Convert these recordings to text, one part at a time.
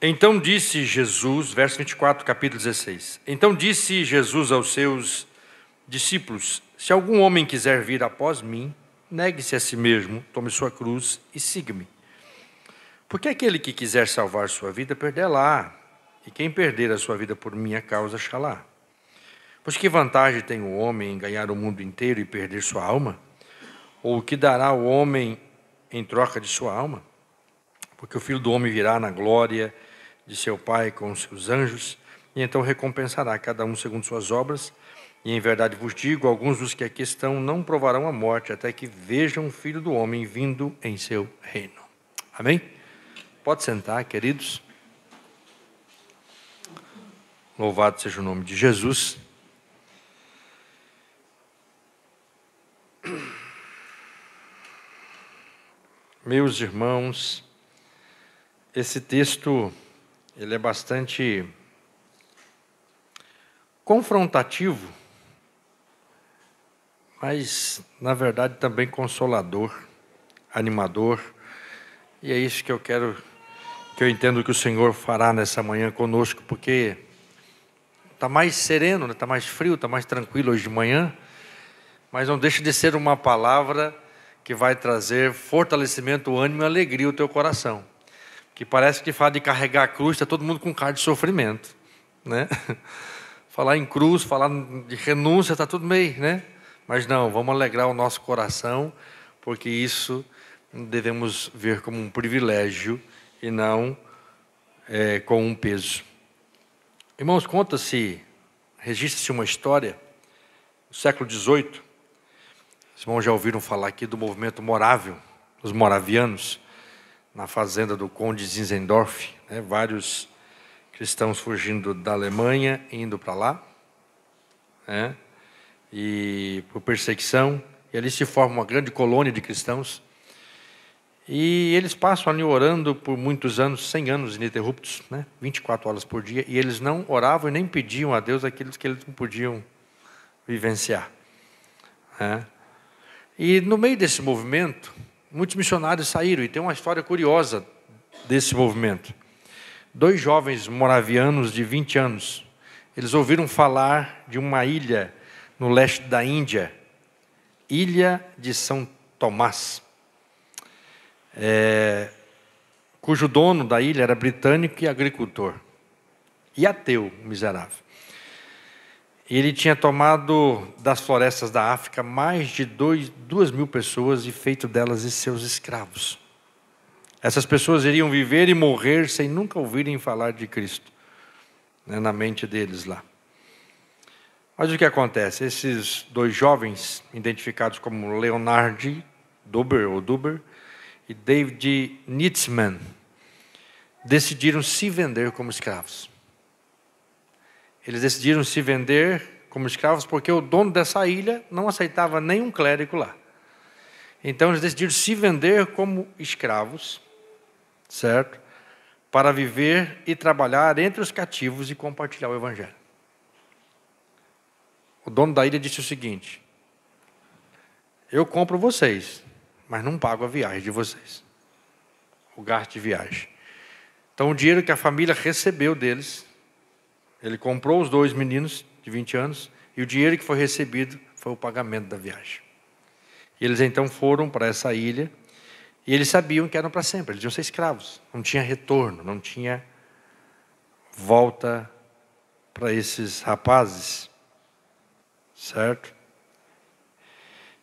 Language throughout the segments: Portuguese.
Então disse Jesus, verso 24, capítulo 16. Então disse Jesus aos seus discípulos: se algum homem quiser vir após mim, negue-se a si mesmo, tome sua cruz e siga-me. Porque aquele que quiser salvar sua vida, perdê-la, e quem perder a sua vida por minha causa, achará. Pois que vantagem tem o homem em ganhar o mundo inteiro e perder sua alma? Ou o que dará o homem em troca de sua alma? Porque o Filho do Homem virá na glória de seu Pai com os seus anjos, e então recompensará cada um segundo suas obras. E em verdade vos digo, alguns dos que aqui estão não provarão a morte, até que vejam o Filho do Homem vindo em seu reino. Amém? Pode sentar, queridos. Louvado seja o nome de Jesus. Meus irmãos, esse texto ele é bastante confrontativo, mas na verdade também consolador, animador. E é isso que eu entendo que o Senhor fará nessa manhã conosco, porque está mais sereno, está mais frio, está mais tranquilo hoje de manhã, mas não deixa de ser uma palavra que vai trazer fortalecimento, ânimo e alegria ao teu coração. Que parece que fala de carregar a cruz, está todo mundo com cara de sofrimento, né? Falar em cruz, falar de renúncia, está tudo meio, né? Mas não, vamos alegrar o nosso coração, porque isso devemos ver como um privilégio e não com um peso. Irmãos, registra-se uma história, no século XVIII, os irmãos já ouviram falar aqui do movimento morável, dos moravianos, na fazenda do conde Zinzendorf, né? Vários cristãos fugindo da Alemanha, indo para lá, né? E por perseguição, e ali se forma uma grande colônia de cristãos, e eles passam ali orando por muitos anos, 100 anos ininterruptos, né? 24 horas por dia, e eles não oravam e nem pediam a Deus aquilo que eles não podiam vivenciar, né? E no meio desse movimento, muitos missionários saíram, e tem uma história curiosa desse movimento. 2 jovens moravianos de 20 anos, eles ouviram falar de uma ilha no leste da Índia, Ilha de São Tomás, cujo dono da ilha era britânico e agricultor, e ateu, miserável. Ele tinha tomado das florestas da África mais de 2.000 pessoas e feito delas seus escravos. Essas pessoas iriam viver e morrer sem nunca ouvirem falar de Cristo, né, na mente deles lá. Mas o que acontece? Esses 2 jovens, identificados como Leonard Duber e David Nitzman, decidiram se vender como escravos. Eles decidiram se vender como escravos porque o dono dessa ilha não aceitava nenhum clérigo lá. Então eles decidiram se vender como escravos, certo? Para viver e trabalhar entre os cativos e compartilhar o Evangelho. O dono da ilha disse o seguinte: eu compro vocês, mas não pago a viagem de vocês, o gasto de viagem. Então o dinheiro que a família recebeu deles, ele comprou os 2 meninos de 20 anos, e o dinheiro que foi recebido foi o pagamento da viagem. E eles então foram para essa ilha, e eles sabiam que eram para sempre, eles iam ser escravos, não tinha retorno, não tinha volta para esses rapazes, certo?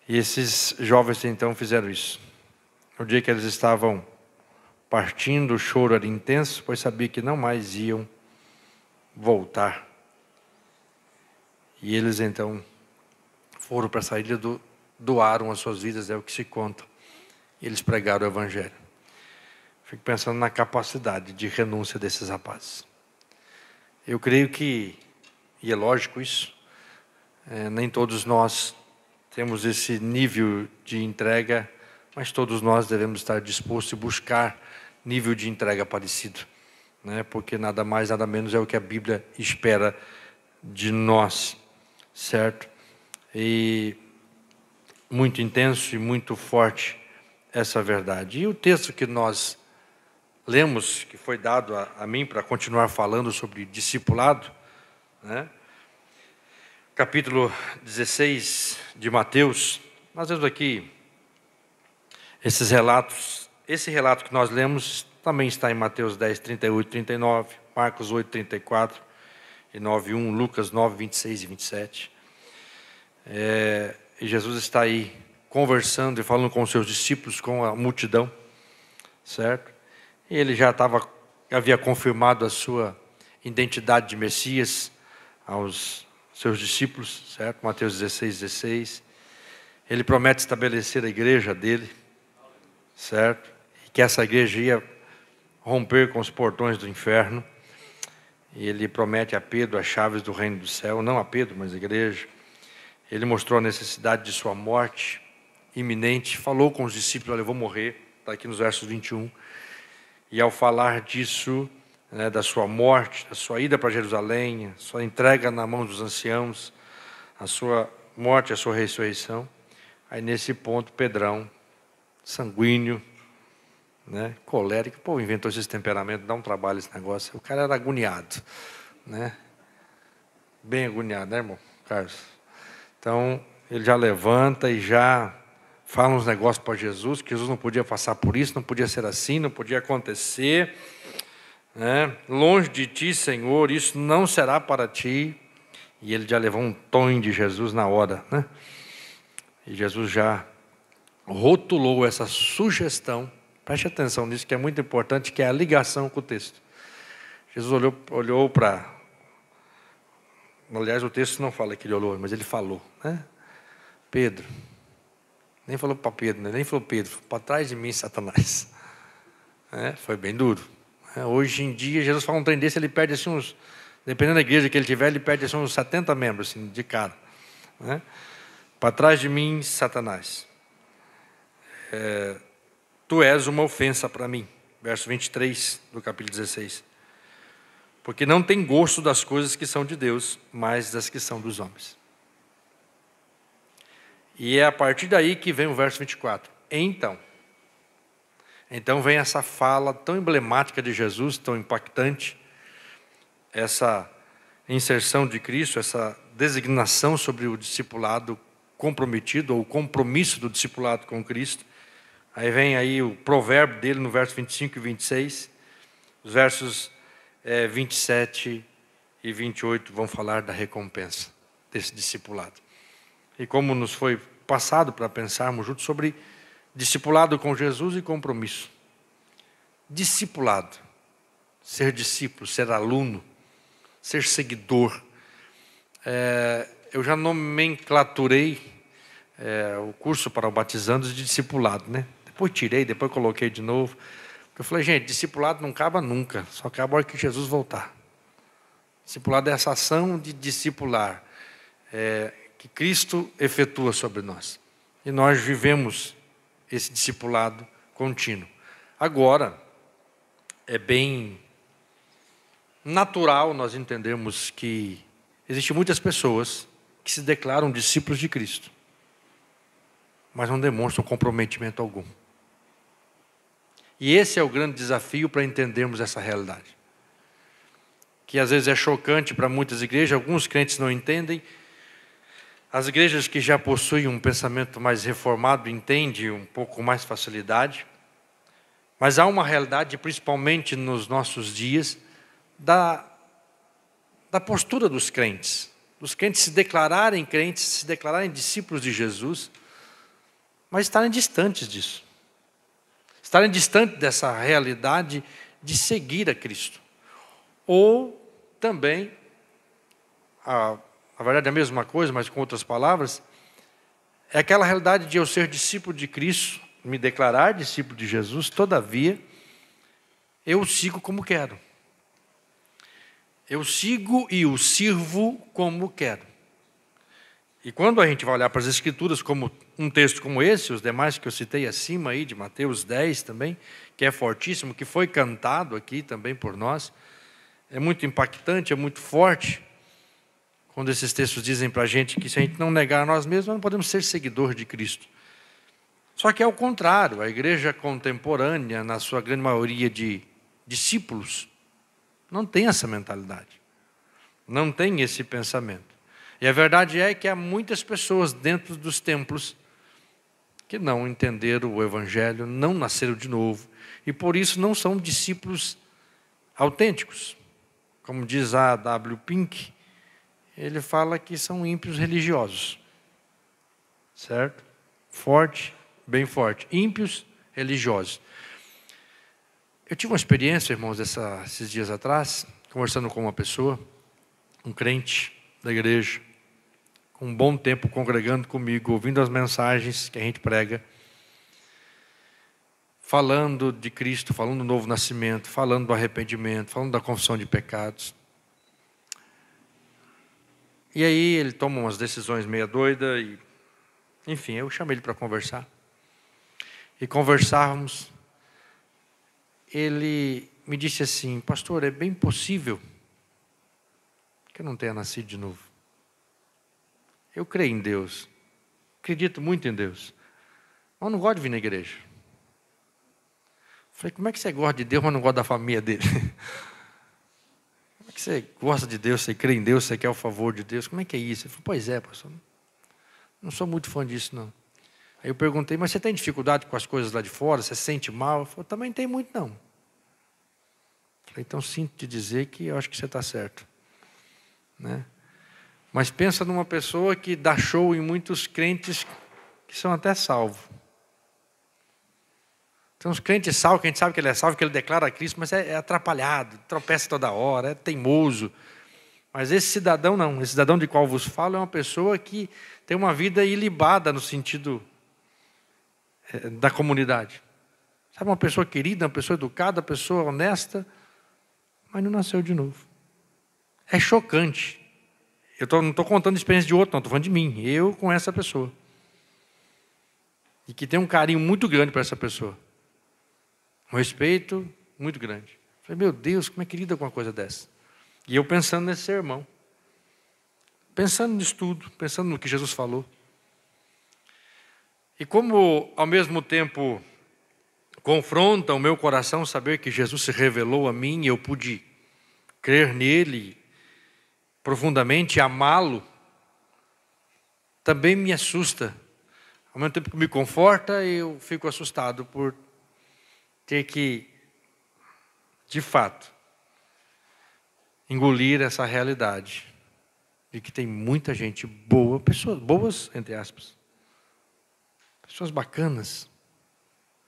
E esses jovens então fizeram isso. No dia que eles estavam partindo, o choro era intenso, pois sabia que não mais iam voltar. E eles então foram para essa ilha, doaram as suas vidas, é o que se conta. E eles pregaram o Evangelho. Fico pensando na capacidade de renúncia desses rapazes. Eu creio que, e é lógico isso, nem todos nós temos esse nível de entrega, mas todos nós devemos estar dispostos a buscar nível de entrega parecido, né? Porque nada mais, nada menos é o que a Bíblia espera de nós, certo? E muito intenso e muito forte essa verdade. E o texto que nós lemos, que foi dado a mim para continuar falando sobre discipulado, né? Capítulo 16 de Mateus, nós vemos aqui esses relatos. Esse relato que nós lemos também está em Mateus 10, 38 e 39, Marcos 8, 34 e 9, 1, Lucas 9, 26 e 27. E Jesus está aí conversando e falando com os seus discípulos, com a multidão, certo? E ele já havia confirmado a sua identidade de Messias aos seus discípulos, certo? Mateus 16, 16. Ele promete estabelecer a igreja dele, certo? E que essa igreja ia romper com os portões do inferno. E ele promete a Pedro as chaves do reino do céu, não a Pedro, mas a igreja. Ele mostrou a necessidade de sua morte iminente, falou com os discípulos: olha, eu vou morrer, está aqui nos versos 21. E ao falar disso, né, da sua morte, da sua ida para Jerusalém, a sua entrega na mão dos anciãos, a sua morte, a sua ressurreição, aí nesse ponto, Pedrão, sanguíneo, né, colérico, pô, inventou esse temperamento, dá um trabalho esse negócio. O cara era agoniado, né? Bem agoniado, né, irmão Carlos? Então, ele já levanta e já fala uns negócios para Jesus, que Jesus não podia passar por isso, não podia ser assim, não podia acontecer, né? Longe de ti, Senhor, isso não será para ti. E ele já levou um tom de Jesus na hora, né? E Jesus já rotulou essa sugestão. Preste atenção nisso, que é muito importante, que é a ligação com o texto. Jesus olhou para... Aliás, o texto não fala que ele olhou, mas ele falou, né? Pedro. Nem falou para Pedro, né? Nem falou Pedro, para trás de mim, Satanás. Foi bem duro. Hoje em dia, Jesus fala um trem desse, ele perde assim uns... Dependendo da igreja que ele tiver, ele perde assim uns 70 membros, assim, de cara. Né? Para trás de mim, Satanás. Tu és uma ofensa para mim. Verso 23 do capítulo 16. Porque não tem gosto das coisas que são de Deus, mas das que são dos homens. E é a partir daí que vem o verso 24. Então vem essa fala tão emblemática de Jesus, tão impactante, essa inserção de Cristo, essa designação sobre o discipulado comprometido, ou o compromisso do discipulado com Cristo. Aí vem aí o provérbio dele no verso 25 e 26, os versos 27 e 28 vão falar da recompensa desse discipulado. E como nos foi passado para pensarmos juntos sobre discipulado com Jesus e compromisso. Discipulado, ser discípulo, ser aluno, ser seguidor. Eu já nomenclaturei o curso para o batizandos de discipulado, né? Depois tirei, depois coloquei de novo. Eu falei, gente, discipulado não acaba nunca, só acaba a hora que Jesus voltar. Discipulado é essa ação de discipular, que Cristo efetua sobre nós. E nós vivemos esse discipulado contínuo. Agora, é bem natural nós entendermos que existem muitas pessoas que se declaram discípulos de Cristo, mas não demonstram comprometimento algum. E esse é o grande desafio para entendermos essa realidade. Que às vezes é chocante para muitas igrejas, alguns crentes não entendem. As igrejas que já possuem um pensamento mais reformado entendem um pouco mais facilidade. Mas há uma realidade, principalmente nos nossos dias, da postura dos crentes se declararem crentes, se declararem discípulos de Jesus, mas estarem distantes disso. Estarem distantes dessa realidade de seguir a Cristo. Ou também, na verdade é a mesma coisa, mas com outras palavras, é aquela realidade de eu ser discípulo de Cristo, me declarar discípulo de Jesus, todavia, eu o sigo como quero. Eu sigo e o sirvo como quero. E quando a gente vai olhar para as Escrituras, como um texto como esse, os demais que eu citei acima aí, de Mateus 10 também, que é fortíssimo, que foi cantado aqui também por nós, é muito impactante, é muito forte, quando esses textos dizem para a gente que se a gente não negar a nós mesmos, nós não podemos ser seguidores de Cristo. Só que é o contrário, a igreja contemporânea, na sua grande maioria de discípulos não têm essa mentalidade, não têm esse pensamento. E a verdade é que há muitas pessoas dentro dos templos que não entenderam o Evangelho, não nasceram de novo, e por isso não são discípulos autênticos. Como diz a W. Pink, ele fala que são ímpios religiosos. Certo? Forte, bem forte. Ímpios religiosos. Eu tive uma experiência, irmãos, esses dias atrás, conversando com uma pessoa, um crente da igreja, com um bom tempo congregando comigo, ouvindo as mensagens que a gente prega, falando de Cristo, falando do novo nascimento, falando do arrependimento, falando da confissão de pecados. E aí ele toma umas decisões meia doida e, enfim, eu chamei ele para conversar. E conversávamos. Ele me disse assim: pastor, é bem possível que eu não tenha nascido de novo. Eu creio em Deus, acredito muito em Deus, mas não gosto de vir na igreja. Falei, como é que você gosta de Deus, mas não gosta da família dele? Como é que você gosta de Deus, você crê em Deus, você quer o favor de Deus? Como é que é isso? Ele falou, pois é, pastor, não sou muito fã disso, não. Aí eu perguntei, mas você tem dificuldade com as coisas lá de fora? Você se sente mal? Ele falou, também tem muito, não. Falei, então sinto te dizer que eu acho que você está certo. Né? Mas pensa numa pessoa que dá show em muitos crentes que são até salvos. Tem uns crentes salvos, que a gente sabe que ele é salvo, que ele declara a Cristo, mas é atrapalhado, tropeça toda hora, é teimoso. Mas esse cidadão não, esse cidadão de qual vos falo é uma pessoa que tem uma vida ilibada no sentido da comunidade. Sabe, uma pessoa querida, uma pessoa educada, uma pessoa honesta, mas não nasceu de novo. É chocante. Eu não estou contando a experiência de outro, não, estou falando de mim. Eu com essa pessoa. E que tem um carinho muito grande para essa pessoa. Um respeito muito grande. Falei, meu Deus, como é que lida com uma coisa dessa? E eu pensando nesse sermão. Pensando nisso tudo, pensando no que Jesus falou. E como, ao mesmo tempo, confronta o meu coração saber que Jesus se revelou a mim e eu pude crer nele profundamente, amá-lo, também me assusta. Ao mesmo tempo que me conforta, eu fico assustado por ter que, de fato, engolir essa realidade de que tem muita gente boa, pessoas boas, entre aspas, pessoas bacanas,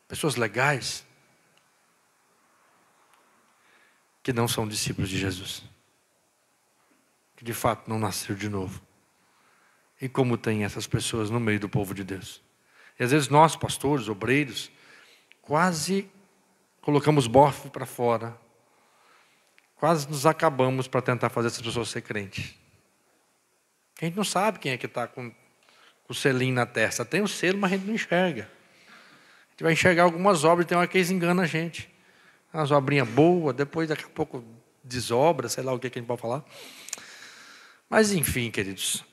pessoas legais, que não são discípulos de Jesus, que de fato não nasceram de novo. E como tem essas pessoas no meio do povo de Deus. E às vezes nós, pastores, obreiros, quase colocamos bofe para fora, quase nos acabamos para tentar fazer essas pessoas ser crentes. A gente não sabe quem é que está com o selinho na testa. Tem o selo, mas a gente não enxerga. A gente vai enxergar algumas obras, tem uma que eles enganam a gente. Umas obrinhas boas, depois daqui a pouco desobra, sei lá o que a gente pode falar. Mas enfim, queridos,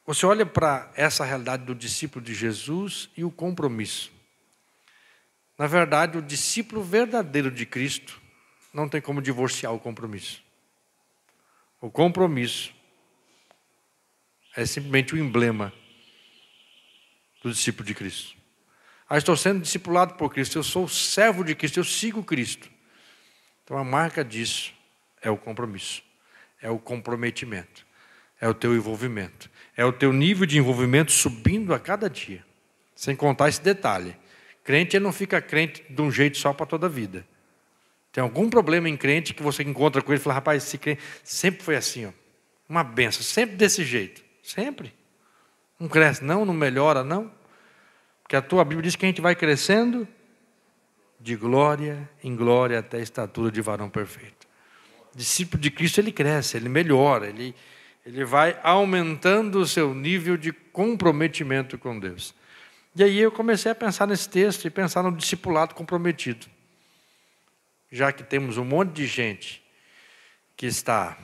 você olha para essa realidade do discípulo de Jesus e o compromisso. Na verdade, o discípulo verdadeiro de Cristo não tem como divorciar o compromisso. O compromisso é simplesmente o emblema do discípulo de Cristo. Estou sendo discipulado por Cristo, eu sou servo de Cristo, eu sigo Cristo. Então a marca disso é o compromisso, é o comprometimento, é o teu envolvimento, é o teu nível de envolvimento subindo a cada dia. Sem contar esse detalhe, crente ele não fica crente de um jeito só para toda a vida. Tem algum problema em crente que você encontra com ele e fala, rapaz, esse crente sempre foi assim, ó, uma benção, sempre desse jeito, sempre. Não cresce não, não melhora não. Porque a tua Bíblia diz que a gente vai crescendo de glória em glória até a estatura de varão perfeito. O discípulo de Cristo, ele cresce, ele melhora, ele vai aumentando o seu nível de comprometimento com Deus. E aí eu comecei a pensar nesse texto e pensar no discipulado comprometido. Já que temos um monte de gente que está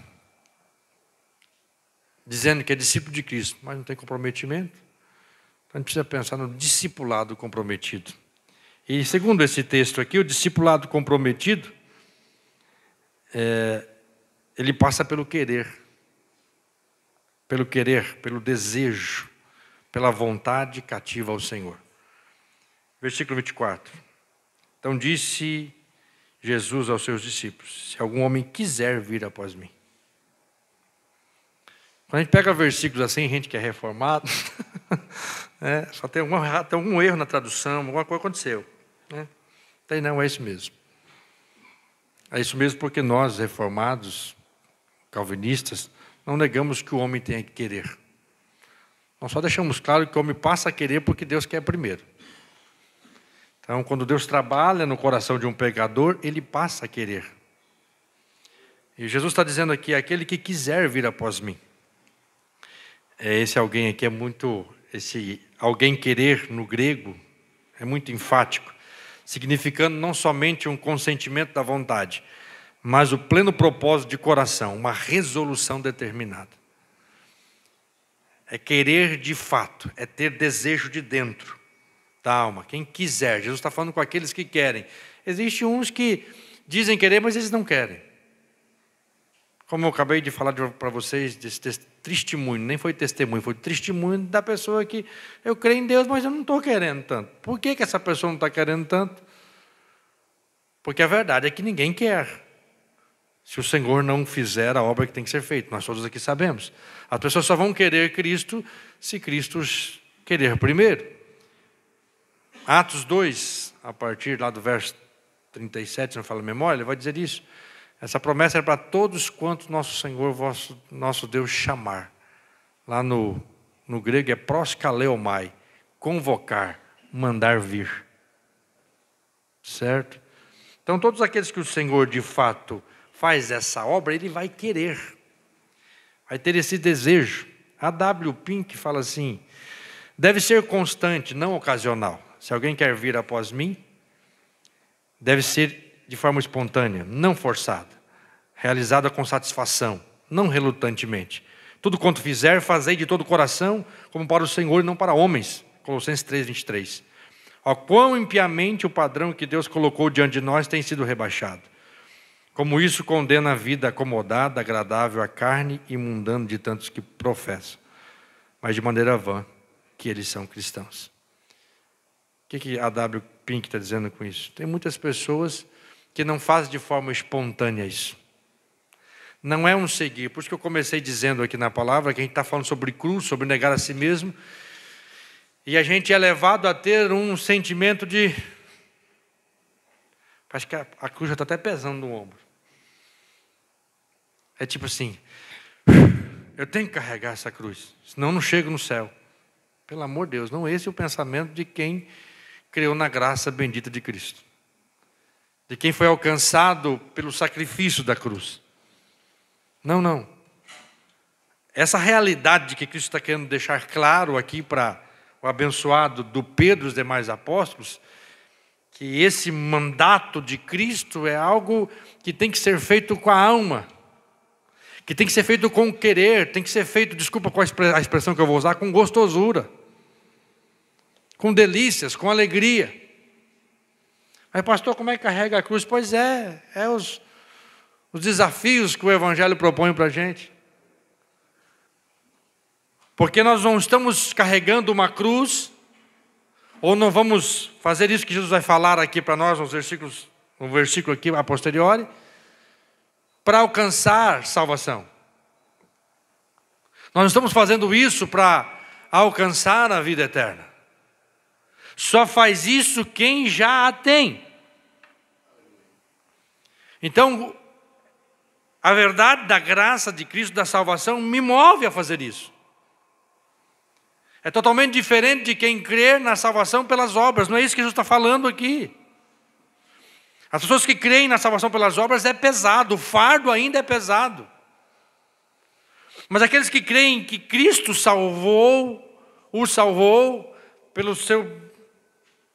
dizendo que é discípulo de Cristo, mas não tem comprometimento, então a gente precisa pensar no discipulado comprometido. E segundo esse texto aqui, o discipulado comprometido, ele passa pelo querer, pelo desejo, pela vontade cativa ao Senhor. Versículo 24. Então disse Jesus aos seus discípulos: se algum homem quiser vir após mim. Quando a gente pega versículos assim, gente que é reformado, só tem algum erro na tradução, alguma coisa aconteceu. Tem não, é isso mesmo. É isso mesmo porque nós, reformados, calvinistas, não negamos que o homem tenha que querer. Nós só deixamos claro que o homem passa a querer porque Deus quer primeiro. Então, quando Deus trabalha no coração de um pecador, ele passa a querer. E Jesus está dizendo aqui: aquele que quiser vir após mim. Esse alguém aqui esse alguém querer no grego é muito enfático, significando não somente um consentimento da vontade, mas o pleno propósito de coração, uma resolução determinada. É querer de fato, é ter desejo de dentro da alma. Quem quiser, Jesus está falando com aqueles que querem. Existem uns que dizem querer, mas eles não querem. Como eu acabei de falar para vocês, desse testemunho, nem foi testemunho, foi testemunho da pessoa que eu creio em Deus, mas eu não estou querendo tanto. Por que essa pessoa não está querendo tanto? Porque a verdade é que ninguém quer, se o Senhor não fizer a obra que tem que ser feita. Nós todos aqui sabemos. As pessoas só vão querer Cristo se Cristo querer primeiro. Atos 2, a partir lá do verso 37, se não falo a memória, ele vai dizer isso. Essa promessa é para todos quantos nosso Senhor, nosso Deus chamar. Lá no grego é proskaleomai, convocar, mandar vir. Certo? Então todos aqueles que o Senhor de fato faz essa obra, ele vai querer. Vai ter esse desejo. A W. Pink fala assim: deve ser constante, não ocasional. Se alguém quer vir após mim, deve ser de forma espontânea, não forçada, realizada com satisfação, não relutantemente. Tudo quanto fizer, fazei de todo o coração, como para o Senhor e não para homens. Colossenses 3, 23. Ó, quão impiamente o padrão que Deus colocou diante de nós tem sido rebaixado. Como isso condena a vida acomodada, agradável à carne e mundana de tantos que professam, mas de maneira vã que eles são cristãos. O que a W. Pink está dizendo com isso? Tem muitas pessoas que não fazem de forma espontânea isso. Não é um seguir. Por isso que eu comecei dizendo aqui na palavra que a gente está falando sobre cruz, sobre negar a si mesmo. E a gente é levado a ter um sentimento de... Acho que a cruz já está até pesando no ombro. É tipo assim: eu tenho que carregar essa cruz, senão eu não chego no céu. Pelo amor de Deus, não esse é o pensamento de quem creu na graça bendita de Cristo. De quem foi alcançado pelo sacrifício da cruz. Não, não. Essa realidade de que Cristo está querendo deixar claro aqui para o abençoado do Pedro e os demais apóstolos, que esse mandato de Cristo é algo que tem que ser feito com a alma, que tem que ser feito com querer, tem que ser feito, desculpa a expressão que eu vou usar, com gostosura, com delícias, com alegria. Mas pastor, como é que carrega a cruz? Pois é os desafios que o Evangelho propõe para a gente. Porque nós não estamos carregando uma cruz, ou não vamos fazer isso que Jesus vai falar aqui para nós, no versículo aqui a posteriori, para alcançar salvação. Nós não estamos fazendo isso para alcançar a vida eterna. Só faz isso quem já a tem. Então, a verdade da graça de Cristo, da salvação, me move a fazer isso. É totalmente diferente de quem crê na salvação pelas obras. Não é isso que Jesus está falando aqui. As pessoas que creem na salvação pelas obras é pesado, o fardo ainda é pesado. Mas aqueles que creem que Cristo os salvou pelo seu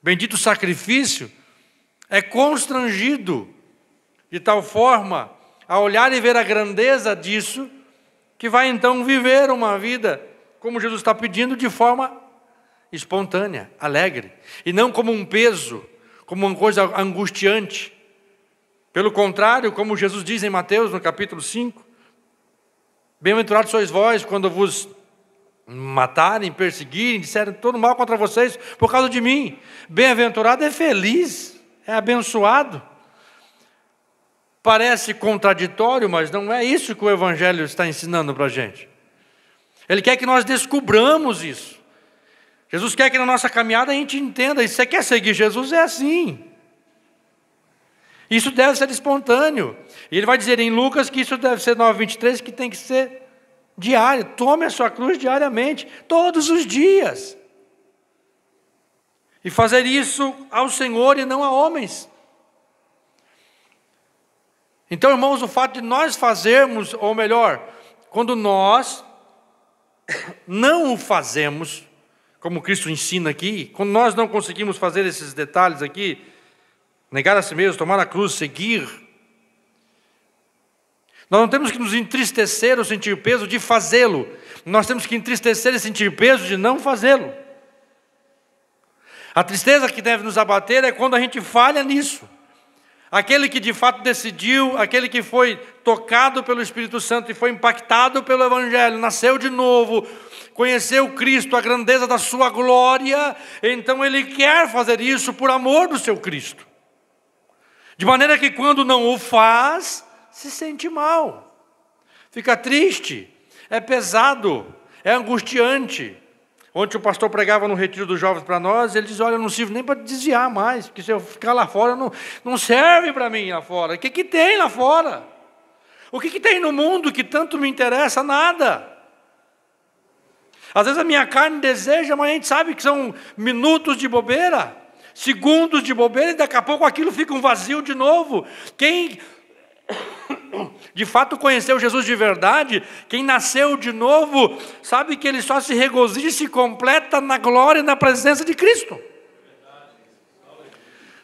bendito sacrifício, é constrangido de tal forma a olhar e ver a grandeza disso, que vai então viver uma vida, como Jesus está pedindo, de forma espontânea, alegre, e não como um peso, como uma coisa angustiante. Pelo contrário, como Jesus diz em Mateus, no capítulo 5, bem-aventurados sois vós quando vos matarem, perseguirem, disserem todo mal contra vocês por causa de mim. Bem-aventurado é feliz, é abençoado. Parece contraditório, mas não é isso que o Evangelho está ensinando para a gente. Ele quer que nós descubramos isso. Jesus quer que na nossa caminhada a gente entenda, e se você quer seguir Jesus, é assim. Isso deve ser espontâneo. E ele vai dizer em Lucas que isso deve ser 9:23, que tem que ser diário. Tome a sua cruz diariamente, todos os dias. E fazer isso ao Senhor e não a homens. Então, irmãos, o fato de nós fazermos, ou melhor, quando nós não o fazemos, como Cristo ensina aqui, quando nós não conseguimos fazer esses detalhes aqui, negar a si mesmo, tomar a cruz, seguir, nós não temos que nos entristecer ou sentir peso de fazê-lo, nós temos que entristecer e sentir peso de não fazê-lo. A tristeza que deve nos abater é quando a gente falha nisso. Aquele que de fato decidiu, aquele que foi tocado pelo Espírito Santo e foi impactado pelo Evangelho, nasceu de novo, conheceu Cristo, a grandeza da sua glória, então ele quer fazer isso por amor do seu Cristo. De maneira que quando não o faz, se sente mal, fica triste, é pesado, é angustiante. Ontem o pastor pregava no retiro dos jovens para nós, ele diz, olha, eu não sirvo nem para desviar mais, porque se eu ficar lá fora, não serve para mim lá fora. O que tem lá fora? O que tem no mundo que tanto me interessa? Nada. Às vezes a minha carne deseja, mas a gente sabe que são minutos de bobeira, segundos de bobeira, e daqui a pouco aquilo fica um vazio de novo. Quem de fato conheceu Jesus de verdade, quem nasceu de novo, sabe que ele só se regozija e se completa na glória e na presença de Cristo.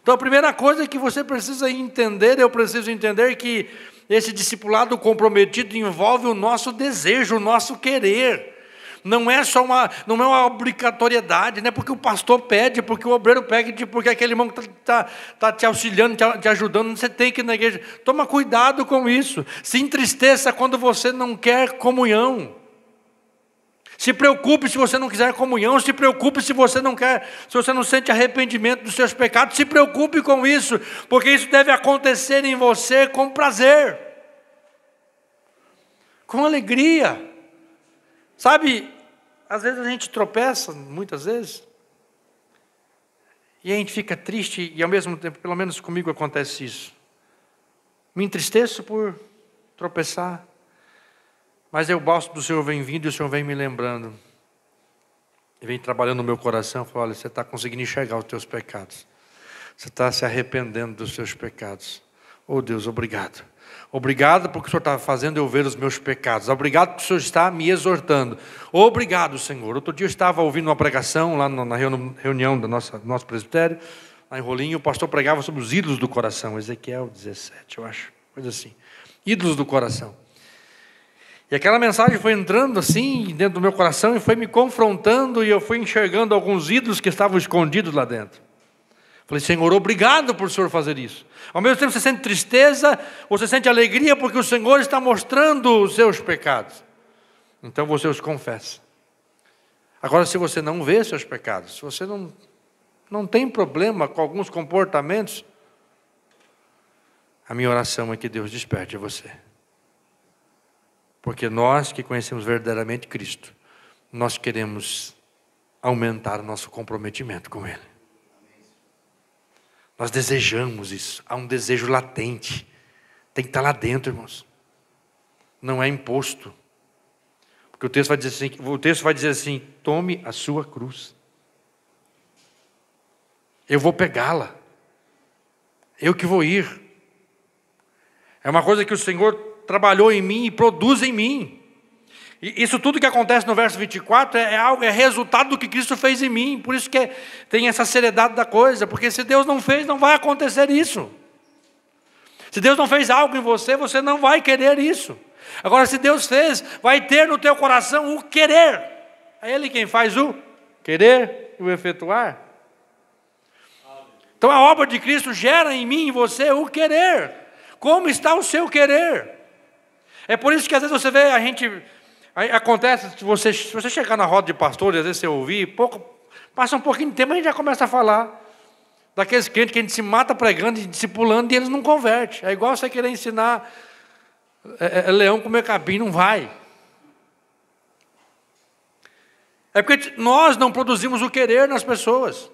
Então a primeira coisa que você precisa entender, eu preciso entender que esse discipulado comprometido envolve o nosso desejo, o nosso querer. Não é uma obrigatoriedade, não é porque o pastor pede, porque o obreiro pede, porque aquele irmão que está te auxiliando, te ajudando, você tem que ir na igreja. Toma cuidado com isso. Se entristeça quando você não quer comunhão. Se preocupe se você não quiser comunhão, se preocupe se você não sente arrependimento dos seus pecados, se preocupe com isso, porque isso deve acontecer em você com prazer, com alegria. Sabe, às vezes a gente tropeça, muitas vezes, e a gente fica triste, e ao mesmo tempo, pelo menos comigo acontece isso. Me entristeço por tropeçar, mas o bálsamo do Senhor vem vindo e o Senhor vem me lembrando. E vem trabalhando no meu coração, fala, olha, você está conseguindo enxergar os teus pecados. Você está se arrependendo dos seus pecados. Oh Deus, obrigado. Obrigado porque o Senhor está fazendo eu ver os meus pecados. Obrigado porque o Senhor está me exortando. Obrigado, Senhor. Outro dia eu estava ouvindo uma pregação lá na reunião do nosso presbitério, lá em Rolinho, o pastor pregava sobre os ídolos do coração, Ezequiel 17, eu acho, coisa assim. Ídolos do coração. E aquela mensagem foi entrando assim dentro do meu coração e foi me confrontando, e eu fui enxergando alguns ídolos que estavam escondidos lá dentro. Falei, Senhor, obrigado por o Senhor fazer isso. Ao mesmo tempo você sente tristeza, ou você sente alegria, porque o Senhor está mostrando os seus pecados. Então você os confessa. Agora, se você não vê seus pecados, se você não tem problema com alguns comportamentos, a minha oração é que Deus desperte você. Porque nós que conhecemos verdadeiramente Cristo, nós queremos aumentar o nosso comprometimento com Ele. Nós desejamos isso, há um desejo latente, tem que estar lá dentro, irmãos. Não é imposto. Porque o texto vai dizer assim, tome a sua cruz. Eu vou pegá-la. Eu que vou ir. É uma coisa que o Senhor trabalhou em mim e produz em mim. E isso tudo que acontece no verso 24 é resultado do que Cristo fez em mim. Por isso que tem essa seriedade da coisa. Porque se Deus não fez, não vai acontecer isso. Se Deus não fez algo em você, você não vai querer isso. Agora, se Deus fez, vai ter no teu coração o querer. É Ele quem faz o querer e o efetuar. Então a obra de Cristo gera em mim e você o querer. Como está o seu querer? É por isso que às vezes você vê a gente... Acontece, se você chegar na roda de pastores, às vezes você ouvir, passa um pouquinho de tempo, a gente já começa a falar daqueles crentes que a gente se mata pregando e discipulando e eles não convertem. É igual você querer ensinar leão comer capim, não vai. É porque nós não produzimos o querer nas pessoas.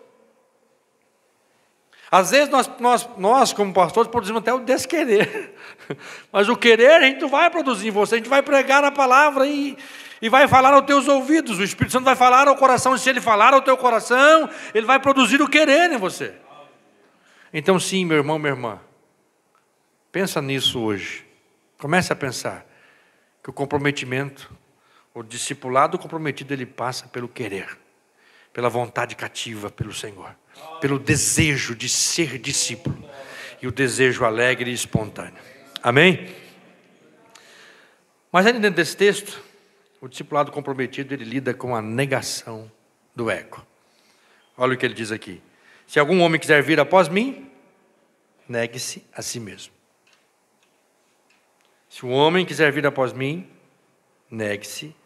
Às vezes nós como pastores, produzimos até o desquerer. Mas o querer a gente não vai produzir em você. A gente vai pregar a palavra e vai falar aos teus ouvidos. O Espírito Santo vai falar ao coração. E se ele falar ao teu coração, ele vai produzir o querer em você. Então sim, meu irmão, minha irmã, pensa nisso hoje. Comece a pensar que o comprometimento, o discipulado comprometido, ele passa pelo querer, pela vontade cativa pelo Senhor, pelo desejo de ser discípulo e o desejo alegre e espontâneo. Amém? Mas ainda dentro desse texto, o discipulado comprometido, ele lida com a negação do ego. Olha o que ele diz aqui: se algum homem quiser vir após mim, negue-se a si mesmo. Se o homem quiser vir após mim, negue-se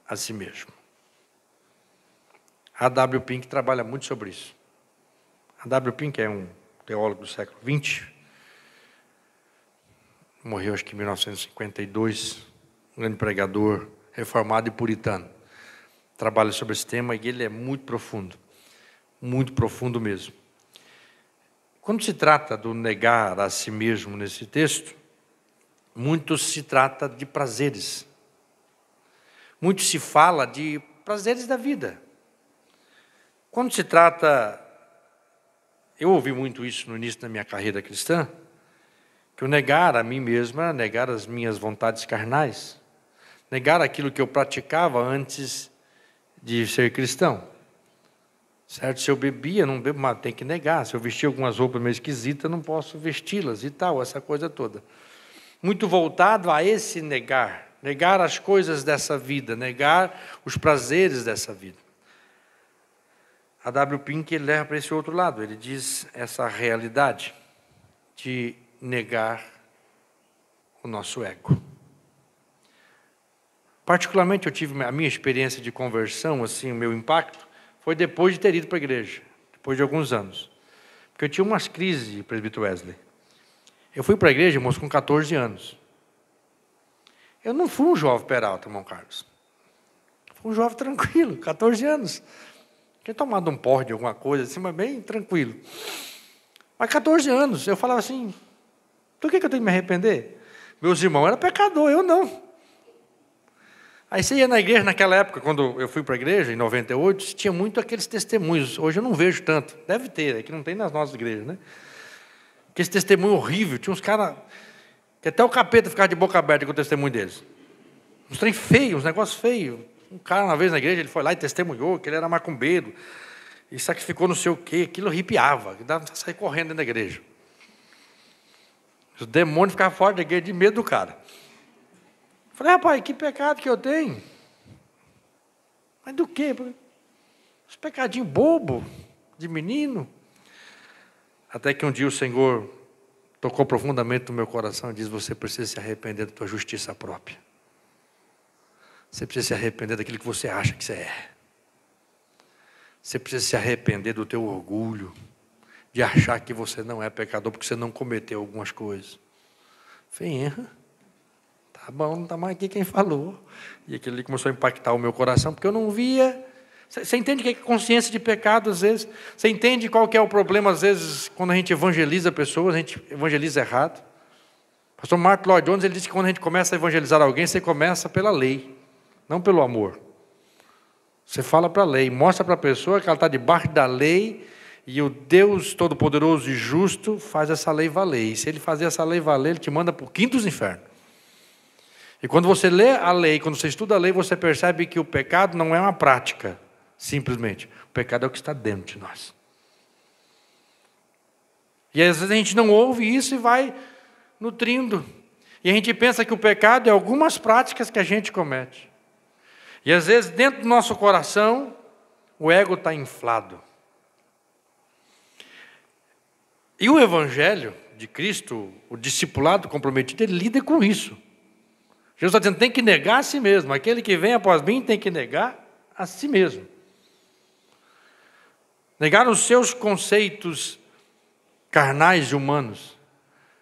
a si mesmo. A W. Pink trabalha muito sobre isso. A W. Pink é um teólogo do século XX. Morreu acho que em 1952. Um grande pregador, reformado e puritano. Trabalha sobre esse tema e ele é muito profundo mesmo. Quando se trata do negar a si mesmo nesse texto, muito se trata de prazeres. Muito se fala de prazeres da vida. Quando se trata, eu ouvi muito isso no início da minha carreira cristã, que o negar a mim mesma, negar as minhas vontades carnais, negar aquilo que eu praticava antes de ser cristão. Certo? Se eu bebia, não bebo, mas tem que negar. Se eu vestia algumas roupas meio esquisitas, não posso vesti-las e tal, essa coisa toda. Muito voltado a esse negar as coisas dessa vida, negar os prazeres dessa vida. A W. Pink ele leva para esse outro lado, ele diz essa realidade de negar o nosso ego. Particularmente eu tive a minha experiência de conversão, assim, o meu impacto, foi depois de ter ido para a igreja, depois de alguns anos. Porque eu tinha umas crises, presbítero Wesley. Eu fui para a igreja, irmãos, com 14 anos. Eu não fui um jovem Peralta, irmão Carlos. Fui um jovem tranquilo, 14 anos. Tinha tomado um porre de alguma coisa assim, mas bem tranquilo. Mas 14 anos, eu falava assim, por que eu tenho que me arrepender? Meus irmãos eram pecadores, eu não. Aí você ia na igreja naquela época, quando eu fui para a igreja, em 98, tinha muito aqueles testemunhos. Hoje eu não vejo tanto. Deve ter, é que não tem nas nossas igrejas, né? Aquele testemunho horrível. Tinha uns caras que até o capeta ficava de boca aberta com o testemunho deles. Uns trem feios, uns negócios feios. Um cara, uma vez na igreja, ele foi lá e testemunhou que ele era macumbeiro. E sacrificou não sei o quê. Aquilo arrepiava. Dava para sair correndo dentro da igreja. Os demônios ficavam fora da igreja de medo do cara. Eu falei, rapaz, que pecado que eu tenho? Mas do quê? Os pecadinhos bobo, de menino. Até que um dia o Senhor tocou profundamente no meu coração e disse, você precisa se arrepender da tua justiça própria. Você precisa se arrepender daquilo que você acha que você é. Você precisa se arrepender do teu orgulho, de achar que você não é pecador porque você não cometeu algumas coisas. Eu falei, tá bom, não está mais aqui quem falou. E aquilo ali começou a impactar o meu coração, porque eu não via. Você entende o que é consciência de pecado, às vezes? Você entende qual que é o problema, às vezes, quando a gente evangeliza pessoas, a gente evangeliza errado. O pastor Martin Lloyd Jones, ele disse que quando a gente começa a evangelizar alguém, você começa pela lei, não pelo amor. Você fala para a lei, mostra para a pessoa que ela está debaixo da lei, e o Deus Todo-Poderoso e Justo faz essa lei valer. E se ele fazer essa lei valer, ele te manda para o quinto dos infernos. E quando você lê a lei, quando você estuda a lei, você percebe que o pecado não é uma prática, simplesmente. O pecado é o que está dentro de nós. E às vezes a gente não ouve isso e vai nutrindo. E a gente pensa que o pecado é algumas práticas que a gente comete. E às vezes dentro do nosso coração, o ego está inflado. E o Evangelho de Cristo, o discipulado comprometido, ele lida com isso. Jesus está dizendo, tem que negar a si mesmo. Aquele que vem após mim tem que negar a si mesmo. Negar os seus conceitos carnais e humanos.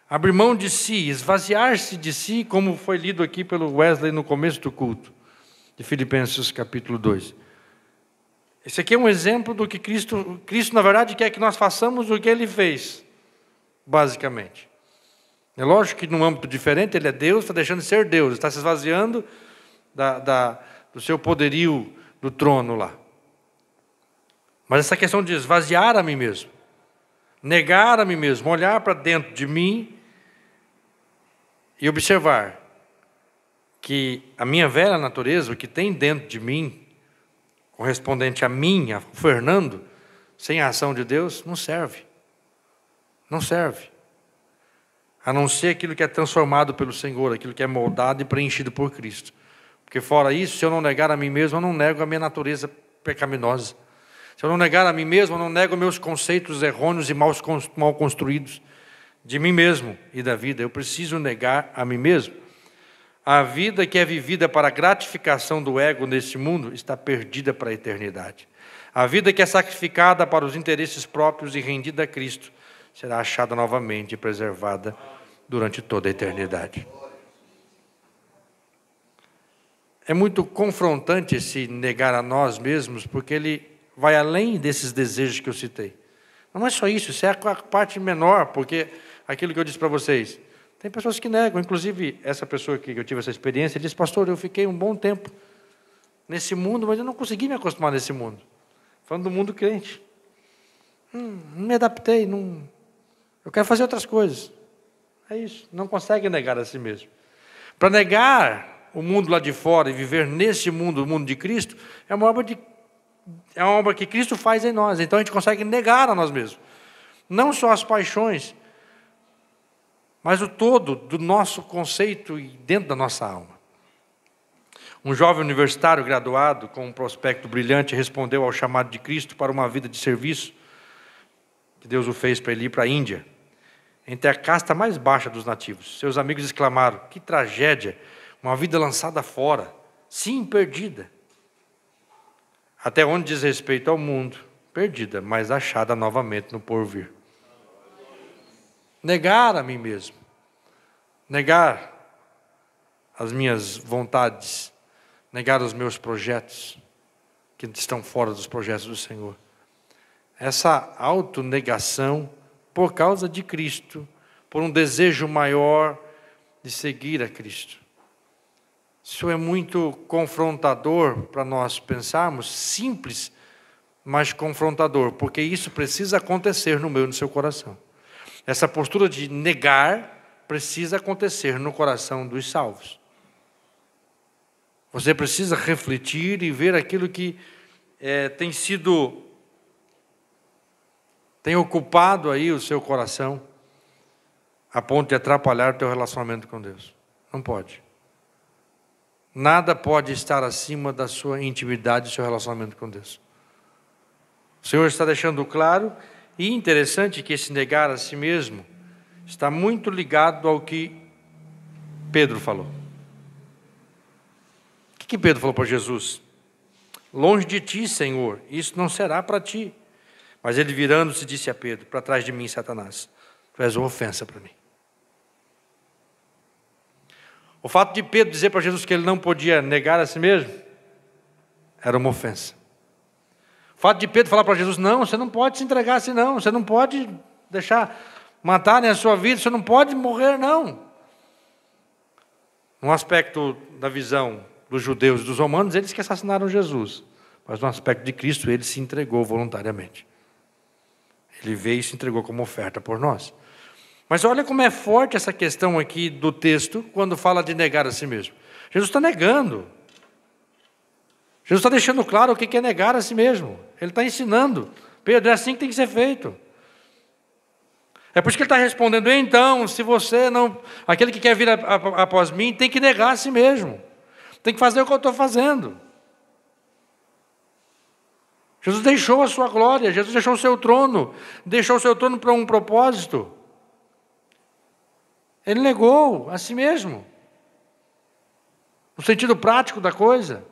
Abrir mão de si, esvaziar-se de si, como foi lido aqui pelo Wesley no começo do culto, de Filipenses capítulo 2. Esse aqui é um exemplo do que Cristo na verdade, quer que nós façamos o que Ele fez, basicamente. É lógico que num âmbito diferente, Ele é Deus, está deixando de ser Deus, está se esvaziando do seu poderio do trono lá. Mas essa questão de esvaziar a mim mesmo, negar a mim mesmo, olhar para dentro de mim e observar que a minha velha natureza, o que tem dentro de mim, correspondente a mim, a Fernando, sem a ação de Deus, não serve. Não serve. A não ser aquilo que é transformado pelo Senhor, aquilo que é moldado e preenchido por Cristo. Porque fora isso, se eu não negar a mim mesmo, eu não nego a minha natureza pecaminosa. Se eu não negar a mim mesmo, eu não nego meus conceitos errôneos e mal construídos de mim mesmo e da vida. Eu preciso negar a mim mesmo. A vida que é vivida para a gratificação do ego nesse mundo está perdida para a eternidade. A vida que é sacrificada para os interesses próprios e rendida a Cristo será achada novamente e preservada durante toda a eternidade. É muito confrontante esse negar a nós mesmos, porque ele vai além desses desejos que eu citei. Não é só isso, isso é a parte menor, porque aquilo que eu disse para vocês, tem pessoas que negam, inclusive essa pessoa que eu tive essa experiência, ele disse, pastor, eu fiquei um bom tempo nesse mundo, mas eu não consegui me acostumar nesse mundo. Falando do mundo crente. Não me adaptei, eu quero fazer outras coisas. É isso, não consegue negar a si mesmo. Para negar o mundo lá de fora e viver nesse mundo, o mundo de Cristo, é uma obra que Cristo faz em nós. Então a gente consegue negar a nós mesmos. Não só as paixões, mas o todo do nosso conceito e dentro da nossa alma. Um jovem universitário graduado com um prospecto brilhante respondeu ao chamado de Cristo para uma vida de serviço, que Deus o fez para ele ir para a Índia, entre a casta mais baixa dos nativos. Seus amigos exclamaram, que tragédia, uma vida lançada fora, sim, perdida. Até onde diz respeito ao mundo, perdida, mas achada novamente no porvir. Negar a mim mesmo, negar as minhas vontades, negar os meus projetos, que estão fora dos projetos do Senhor. Essa autonegação, por causa de Cristo, por um desejo maior de seguir a Cristo. Isso é muito confrontador para nós pensarmos, simples, mas confrontador, porque isso precisa acontecer no meu e no seu coração. Essa postura de negar precisa acontecer no coração dos salvos. Você precisa refletir e ver aquilo que tem ocupado aí o seu coração, a ponto de atrapalhar o teu relacionamento com Deus. Não pode. Nada pode estar acima da sua intimidade e do seu relacionamento com Deus. O Senhor está deixando claro, e interessante que esse negar a si mesmo está muito ligado ao que Pedro falou. O que Pedro falou para Jesus? Longe de ti, Senhor, isso não será para ti. Mas ele virando-se disse a Pedro, para trás de mim, Satanás, tu és uma ofensa para mim. O fato de Pedro dizer para Jesus que ele não podia negar a si mesmo, era uma ofensa. O fato de Pedro falar para Jesus, não, você não pode se entregar assim não, você não pode deixar matarem a sua vida, você não pode morrer não. No aspecto da visão dos judeus e dos romanos, eles que assassinaram Jesus. Mas no aspecto de Cristo, ele se entregou voluntariamente. Ele veio e se entregou como oferta por nós. Mas olha como é forte essa questão aqui do texto, quando fala de negar a si mesmo. Jesus está negando. Jesus está deixando claro o que é negar a si mesmo. Ele está ensinando. Pedro, é assim que tem que ser feito. É por isso que ele está respondendo, então, se você não... Aquele que quer vir após mim, tem que negar a si mesmo. Tem que fazer o que eu estou fazendo. Jesus deixou a sua glória, Jesus deixou o seu trono para um propósito. Ele negou a si mesmo, no sentido prático da coisa.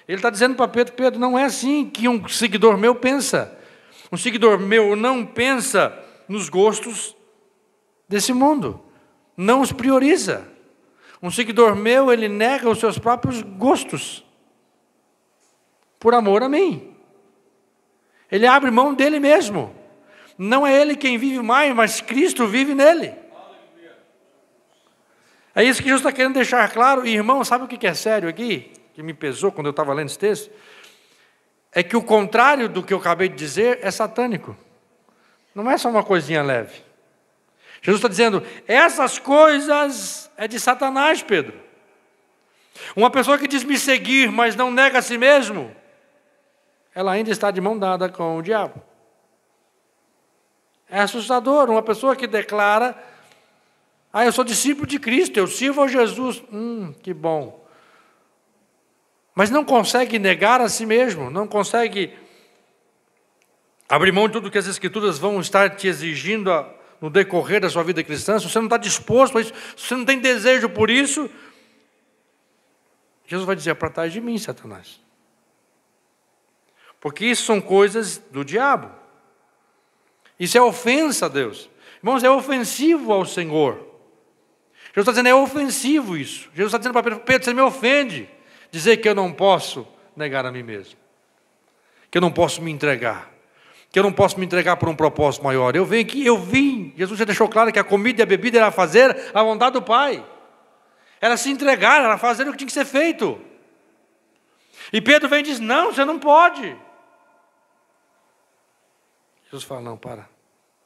Ele está dizendo para Pedro: Pedro, não é assim que um seguidor meu pensa. Um seguidor meu não pensa nos gostos desse mundo, não os prioriza. Um seguidor meu, ele nega os seus próprios gostos, por amor a mim. Ele abre mão dele mesmo. Não é ele quem vive mais, mas Cristo vive nele. É isso que Jesus está querendo deixar claro. E, irmão, sabe o que é sério aqui? Que me pesou quando eu estava lendo esse texto? É que o contrário do que eu acabei de dizer é satânico. Não é só uma coisinha leve. Jesus está dizendo: essas coisas é de Satanás, Pedro. Uma pessoa que diz me seguir, mas não nega a si mesmo, ela ainda está de mão dada com o diabo. É assustador. Uma pessoa que declara: eu sou discípulo de Cristo, eu sirvo a Jesus. Que bom. Mas não consegue negar a si mesmo, não consegue abrir mão de tudo que as Escrituras vão estar te exigindo no decorrer da sua vida cristã. Se você não está disposto a isso, se você não tem desejo por isso, Jesus vai dizer: para trás de mim, Satanás. Porque isso são coisas do diabo. Isso é ofensa a Deus. Irmãos, é ofensivo ao Senhor. Jesus está dizendo: é ofensivo isso. Jesus está dizendo para Pedro: Pedro, você me ofende dizer que eu não posso negar a mim mesmo, que eu não posso me entregar, que eu não posso me entregar por um propósito maior. Eu vim, Jesus já deixou claro que a comida e a bebida era fazer a vontade do Pai, era se entregar, era fazer o que tinha que ser feito. E Pedro vem e diz: não, você não pode. Jesus fala: não,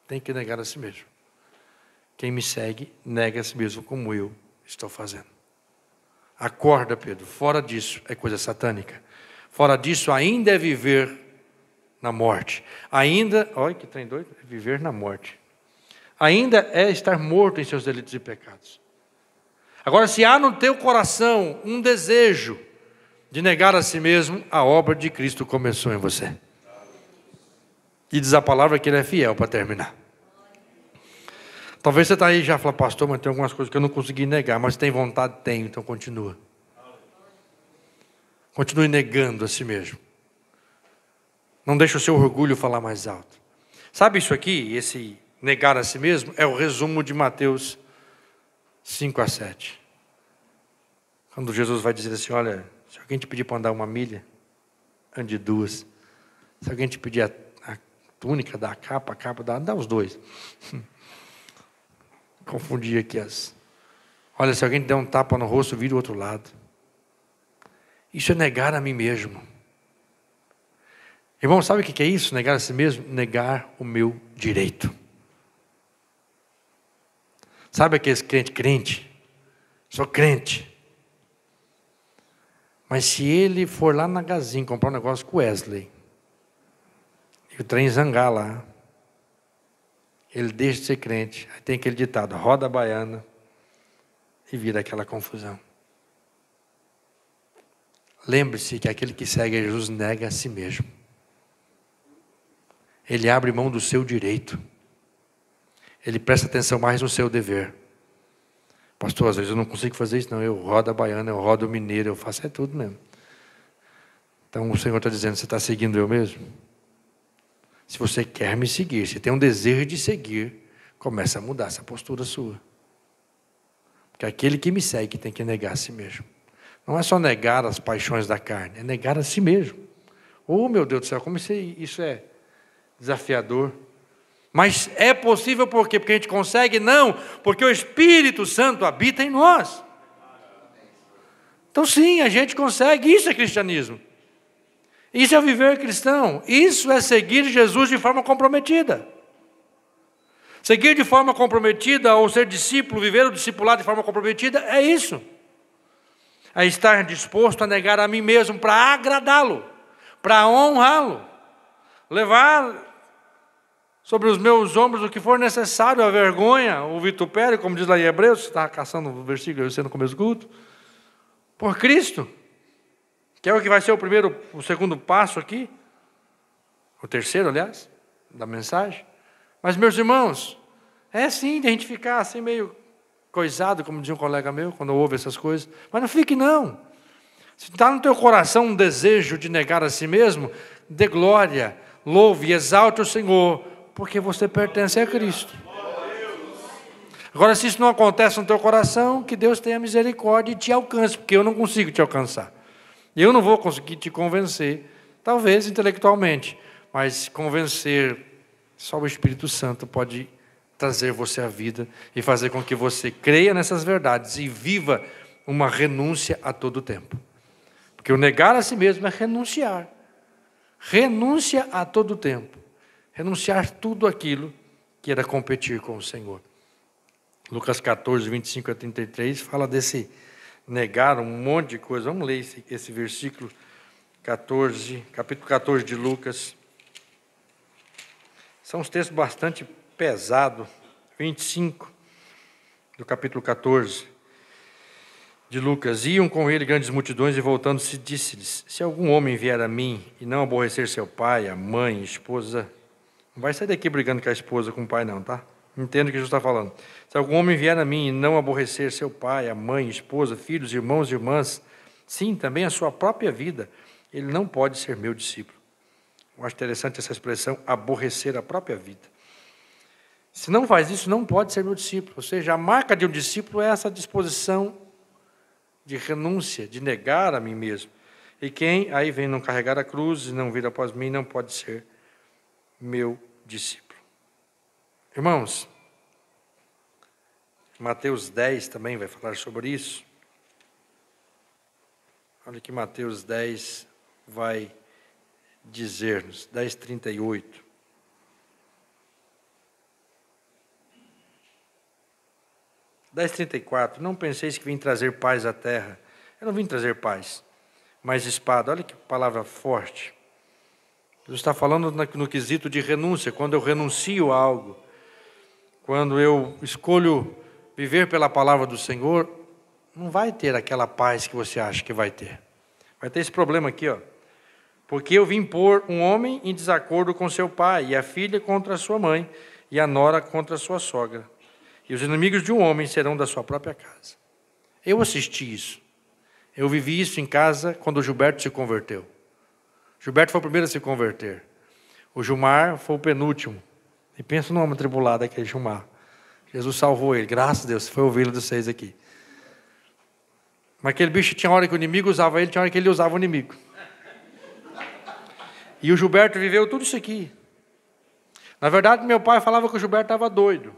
tem que negar a si mesmo. Quem me segue, nega a si mesmo, como eu estou fazendo. Acorda, Pedro, fora disso é coisa satânica. Fora disso ainda é viver na morte. Olha que trem doido, é viver na morte. Ainda é estar morto em seus delitos e pecados. Agora, se há no teu coração um desejo de negar a si mesmo, a obra de Cristo começou em você. E diz a palavra que Ele é fiel para terminar. Talvez você está aí e já fala: pastor, mas tem algumas coisas que eu não consegui negar. Mas tem vontade? Tenho, então continua. Continue negando a si mesmo. Não deixe o seu orgulho falar mais alto. Sabe isso aqui, esse negar a si mesmo, é o resumo de Mateus 5-7. Quando Jesus vai dizer assim: olha, se alguém te pedir para andar 1 milha, ande 2. Se alguém te pedir a túnica, dá a capa dá os 2. Confundi aqui Olha, se alguém te der um tapa no rosto, vira o outro lado. Isso é negar a mim mesmo. Irmão, sabe o que é isso? Negar a si mesmo? Negar o meu direito. Sabe aqueles crente? Sou crente. Mas se ele for lá na Gazin comprar um negócio com Wesley, e o trem zangar lá, ele deixa de ser crente. Aí tem aquele ditado: roda a baiana, e vira aquela confusão. Lembre-se que aquele que segue a Jesus nega a si mesmo. Ele abre mão do seu direito. Ele presta atenção mais no seu dever. Pastor, às vezes eu não consigo fazer isso, não. Eu rodo a baiana, eu rodo o mineiro, eu faço tudo mesmo. Então o Senhor está dizendo: você está seguindo eu mesmo? Se você quer me seguir, se tem um desejo de seguir, começa a mudar essa postura sua. Porque aquele que me segue tem que negar a si mesmo. Não é só negar as paixões da carne, é negar a si mesmo. Oh, meu Deus do céu, como isso é desafiador. Mas é possível por quê? Porque a gente consegue? Não, porque o Espírito Santo habita em nós. Então sim, a gente consegue. Isso é cristianismo. Isso é viver cristão. Isso é seguir Jesus de forma comprometida. Seguir de forma comprometida, ou ser discípulo, viver o discipulado de forma comprometida, é isso. É estar disposto a negar a mim mesmo para agradá-lo, para honrá-lo, levar sobre os meus ombros o que for necessário, a vergonha, o vitupério, como diz lá em Hebreus, você estava caçando o versículo no começo do culto, por Cristo, que é o que vai ser o segundo passo aqui. O terceiro, aliás, da mensagem. Mas, meus irmãos, é sim de a gente ficar assim meio coisado, como dizia um colega meu, quando ouve essas coisas. Mas não fique, não. Se está no teu coração um desejo de negar a si mesmo, dê glória, louve e exalte o Senhor, porque você pertence a Cristo. Agora, se isso não acontece no teu coração, que Deus tenha misericórdia e te alcance, porque eu não consigo te alcançar. Eu não vou conseguir te convencer, talvez intelectualmente, mas convencer, só o Espírito Santo pode trazer você à vida e fazer com que você creia nessas verdades e viva uma renúncia a todo tempo. Porque o negar a si mesmo é renunciar. Renúncia a todo tempo. Renunciar tudo aquilo que era competir com o Senhor. Lucas 14, 25 a 33, fala desse negar um monte de coisa. Vamos ler esse versículo 14, capítulo 14 de Lucas. São uns textos bastante pesados. 25 do capítulo 14 de Lucas. Iam com ele grandes multidões e voltando-se disse-lhes: se algum homem vier a mim e não aborrecer seu pai, a mãe, a esposa... Não vai sair daqui brigando com a esposa, com o pai não, tá? Entendo o que Jesus está falando. Se algum homem vier a mim e não aborrecer seu pai, a mãe, a esposa, filhos, irmãos e irmãs, sim, também a sua própria vida, ele não pode ser meu discípulo. Eu acho interessante essa expressão, aborrecer a própria vida. Se não faz isso, não pode ser meu discípulo. Ou seja, a marca de um discípulo é essa disposição de renúncia, de negar a mim mesmo. E quem aí vem não carregar a cruz e não vir após mim, não pode ser meu discípulo. Irmãos, Mateus 10 também vai falar sobre isso. Olha que Mateus 10 vai dizer-nos, 10:38. 10:34, não penseis que vim trazer paz à terra. Eu não vim trazer paz, mas espada. Olha que palavra forte. Jesus está falando no quesito de renúncia, quando eu renuncio a algo, quando eu escolho viver pela palavra do Senhor, não vai ter aquela paz que você acha que vai ter. Vai ter esse problema aqui, ó. Porque eu vim pôr um homem em desacordo com seu pai, e a filha contra a sua mãe, e a nora contra a sua sogra. E os inimigos de um homem serão da sua própria casa. Eu assisti isso. Eu vivi isso em casa quando o Gilberto se converteu. Gilberto foi o primeiro a se converter. O Gilmar foi o penúltimo. E pensa no homem atribulado aquele Gilmar. Jesus salvou ele. Graças a Deus, foi ovelha dos 6 aqui. Mas aquele bicho tinha hora que o inimigo usava ele, tinha hora que ele usava o inimigo. E o Gilberto viveu tudo isso aqui. Na verdade, meu pai falava que o Gilberto estava doido.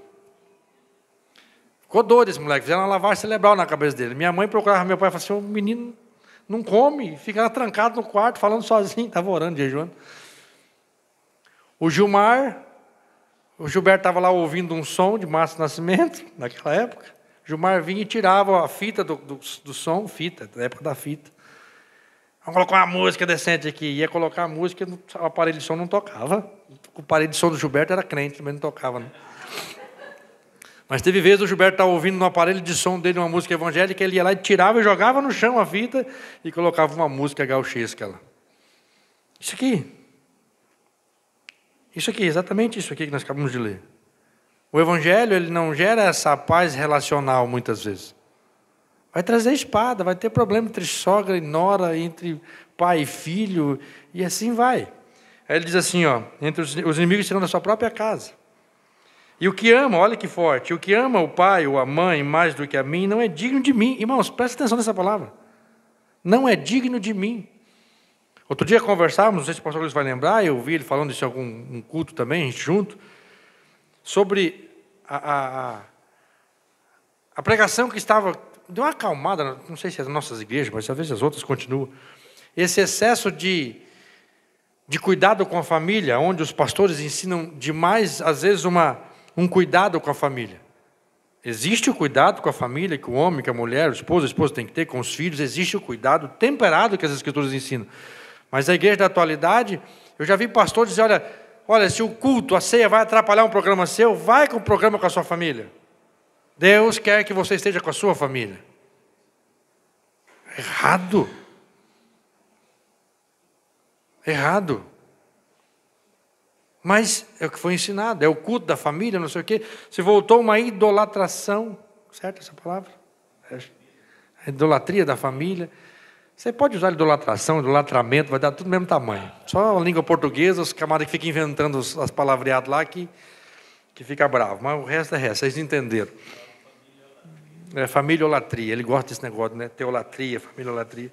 Ficou doido esse moleque, fizeram uma lavagem cerebral na cabeça dele. Minha mãe procurava meu pai e falava assim: o menino não come, fica lá trancado no quarto, falando sozinho, estava orando, jejuando. O Gilmar, o Gilberto estava lá ouvindo um som de Márcio Nascimento, naquela época. O Gilmar vinha e tirava a fita do som, fita, da época da fita. Vamos colocar uma música decente aqui. Ia colocar a música, o aparelho de som não tocava. O aparelho de som do Gilberto era crente, também não tocava. Não. Mas teve vezes o Gilberto estava ouvindo no aparelho de som dele uma música evangélica, ele ia lá e tirava e jogava no chão a fita e colocava uma música gauchesca lá. Isso aqui, exatamente isso aqui que nós acabamos de ler. O evangelho, ele não gera essa paz relacional muitas vezes. Vai trazer espada, vai ter problema entre sogra e nora, entre pai e filho, e assim vai. Aí ele diz assim, ó, entre os inimigos serão da sua própria casa. E o que ama, olha que forte, o que ama o pai ou a mãe mais do que a mim, não é digno de mim. Irmãos, presta atenção nessa palavra. Não é digno de mim. Outro dia conversávamos, não sei se o pastor Luiz vai lembrar, eu vi ele falando isso em algum culto também, a gente junto, sobre a pregação que estava, deu uma acalmada, não sei se as nossas igrejas, mas talvez as outras continuam. Esse excesso de cuidado com a família, onde os pastores ensinam demais, às vezes, um cuidado com a família. Existe o cuidado com a família, que o homem, que a mulher, o esposo, a esposa tem que ter com os filhos, existe o cuidado temperado que as escrituras ensinam. Mas a igreja da atualidade, eu já vi pastores dizer, olha, se o culto, a ceia vai atrapalhar um programa seu, vai com o programa com a sua família. Deus quer que você esteja com a sua família. Errado. Errado. Mas é o que foi ensinado, é o culto da família, não sei o quê. Se voltou uma idolatração, certo essa palavra? A idolatria da família. Você pode usar idolatração, idolatramento, vai dar tudo do mesmo tamanho. Só a língua portuguesa, os camaradas que ficam inventando as palavreadas lá que fica bravo. Mas o resto é resto, vocês entenderam. É família-olatria, ele gosta desse negócio, né? Teolatria, família-olatria.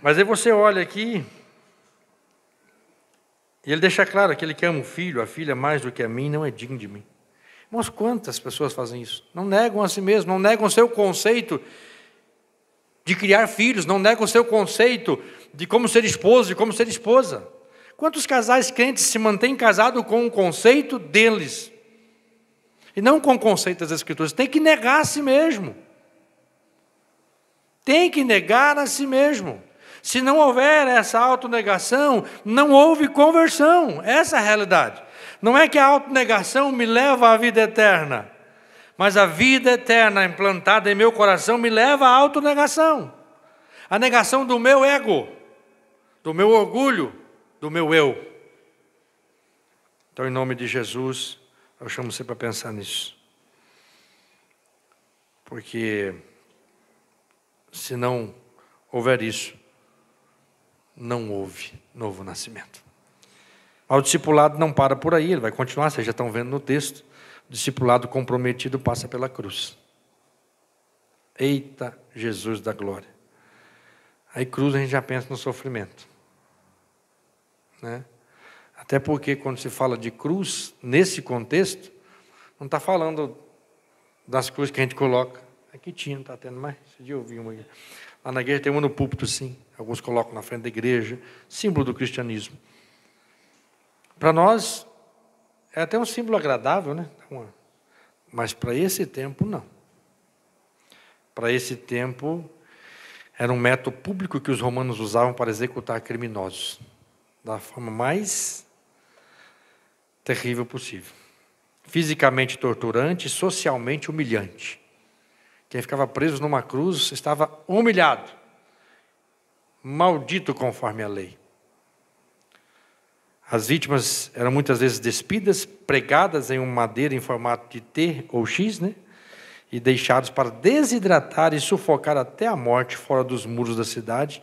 Mas aí você olha aqui, e ele deixa claro que ele que ama o filho, a filha mais do que a mim, não é digno de mim. Mas quantas pessoas fazem isso? Não negam a si mesmo, não negam o seu conceito de criar filhos, não negam o seu conceito de como ser esposo, de como ser esposa. Quantos casais crentes se mantêm casados com o conceito deles? E não com o conceito das Escrituras. Tem que negar a si mesmo. Tem que negar a si mesmo. Se não houver essa autonegação, não houve conversão. Essa é a realidade. Não é que a autonegação me leva à vida eterna, mas a vida eterna implantada em meu coração me leva à autonegação. A negação do meu ego, do meu orgulho, do meu eu. Então, em nome de Jesus, eu chamo você para pensar nisso. Porque se não houver isso, não houve novo nascimento. O discipulado não para por aí, ele vai continuar, vocês já estão vendo no texto. O discipulado comprometido passa pela cruz. Eita, Jesus da glória. Aí cruz a gente já pensa no sofrimento, né? Até porque quando se fala de cruz, nesse contexto, não está falando das cruzes que a gente coloca. Aqui tinha, não está tendo mais. Esse dia eu vi uma aqui. Lá na igreja tem uma no púlpito, sim. Alguns colocam na frente da igreja, símbolo do cristianismo. Para nós, é até um símbolo agradável, né? Mas para esse tempo, não. Para esse tempo, era um método público que os romanos usavam para executar criminosos, da forma mais terrível possível. Fisicamente torturante, socialmente humilhante. Quem ficava preso numa cruz estava humilhado, maldito conforme a lei. As vítimas eram muitas vezes despidas, pregadas em uma madeira em formato de T ou X, né? E deixados para desidratar e sufocar até a morte fora dos muros da cidade,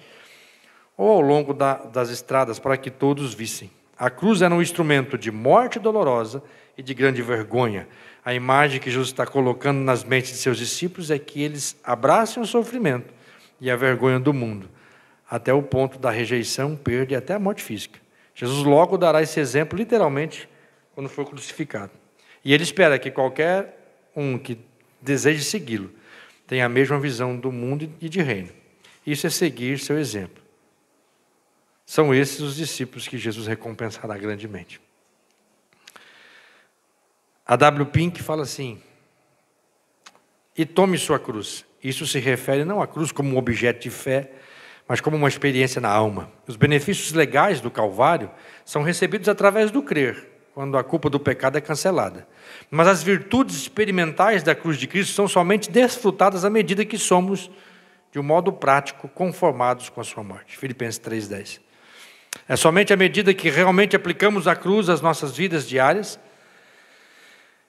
ou ao longo das estradas, para que todos vissem. A cruz era um instrumento de morte dolorosa e de grande vergonha. A imagem que Jesus está colocando nas mentes de seus discípulos é que eles abracem o sofrimento e a vergonha do mundo, até o ponto da rejeição, perda e até a morte física. Jesus logo dará esse exemplo, literalmente, quando for crucificado. E ele espera que qualquer um que deseje segui-lo tenha a mesma visão do mundo e de reino. Isso é seguir seu exemplo. São esses os discípulos que Jesus recompensará grandemente. A W. Pink fala assim: e tome sua cruz. Isso se refere não à cruz como um objeto de fé, mas como uma experiência na alma. Os benefícios legais do Calvário são recebidos através do crer, quando a culpa do pecado é cancelada. Mas as virtudes experimentais da cruz de Cristo são somente desfrutadas à medida que somos, de um modo prático, conformados com a sua morte. Filipenses 3,10. É somente à medida que realmente aplicamos a cruz às nossas vidas diárias,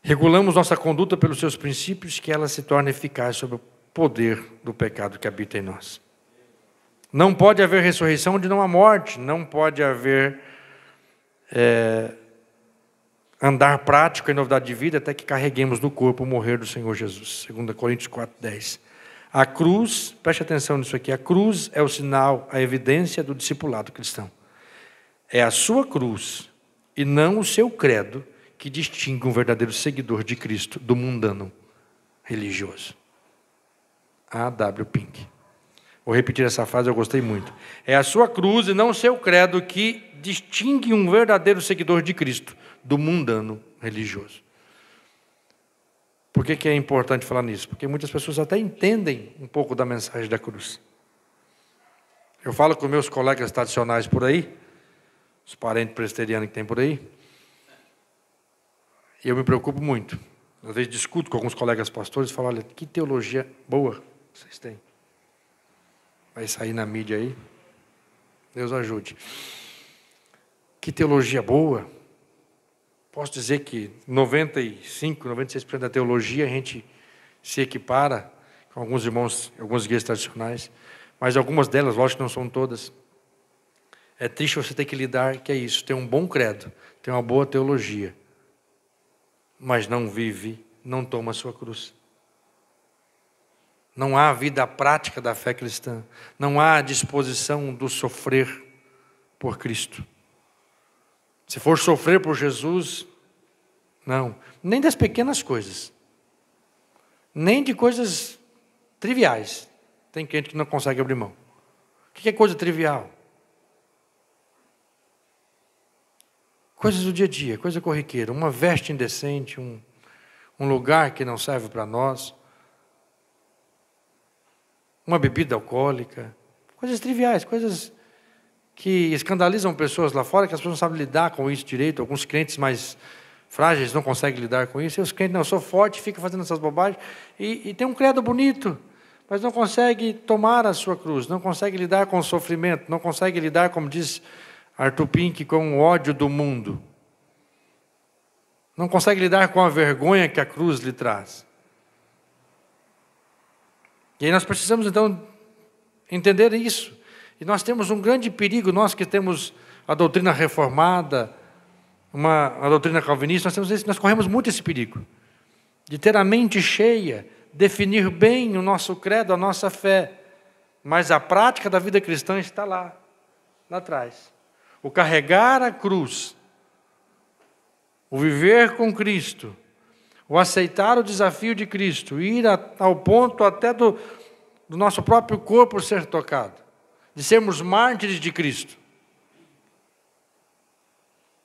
regulamos nossa conduta pelos seus princípios, que ela se torna eficaz sobre o poder do pecado que habita em nós. Não pode haver ressurreição onde não há morte, não pode haver andar prático em novidade de vida até que carreguemos no corpo o morrer do Senhor Jesus. 2 Coríntios 4,10. A cruz, preste atenção nisso aqui, a cruz é o sinal, a evidência do discipulado cristão. É a sua cruz e não o seu credo que distingue um verdadeiro seguidor de Cristo do mundano religioso. A. W. Pink. Vou repetir essa frase, eu gostei muito. É a sua cruz e não o seu credo que distingue um verdadeiro seguidor de Cristo do mundano religioso. Por que é importante falar nisso? Porque muitas pessoas até entendem um pouco da mensagem da cruz. Eu falo com meus colegas tradicionais por aí, os parentes presbiterianos que tem por aí, e eu me preocupo muito. Às vezes discuto com alguns colegas pastores e falo: olha, que teologia boa vocês têm. Vai sair na mídia aí. Deus ajude. Que teologia boa! Posso dizer que 95, 96% da teologia a gente se equipara com alguns irmãos, algumas igrejas tradicionais, mas algumas delas, lógico que não são todas. É triste você ter que lidar, que é isso, tem um bom credo, tem uma boa teologia, mas não vive, não toma a sua cruz. Não há vida prática da fé cristã, não há disposição do sofrer por Cristo. Se for sofrer por Jesus, não, nem das pequenas coisas, nem de coisas triviais. Tem gente que não consegue abrir mão. O que é coisa trivial? Coisas do dia a dia, coisa corriqueira, uma veste indecente, um lugar que não serve para nós, uma bebida alcoólica, coisas triviais, coisas que escandalizam pessoas lá fora, que as pessoas não sabem lidar com isso direito. Alguns crentes mais frágeis não conseguem lidar com isso, e os crentes, não, eu sou forte, fica fazendo essas bobagens, e tem um credo bonito, mas não consegue tomar a sua cruz, não consegue lidar com o sofrimento, não consegue lidar, como diz Arthur Pink, com o ódio do mundo, não consegue lidar com a vergonha que a cruz lhe traz. E aí nós precisamos então entender isso. E nós temos um grande perigo, nós que temos a doutrina reformada, a doutrina calvinista, nós corremos muito esse perigo de ter a mente cheia, definir bem o nosso credo, a nossa fé, mas a prática da vida cristã está lá atrás. O carregar a cruz, o viver com Cristo, o aceitar o desafio de Cristo, ir ao ponto até do nosso próprio corpo ser tocado, de sermos mártires de Cristo,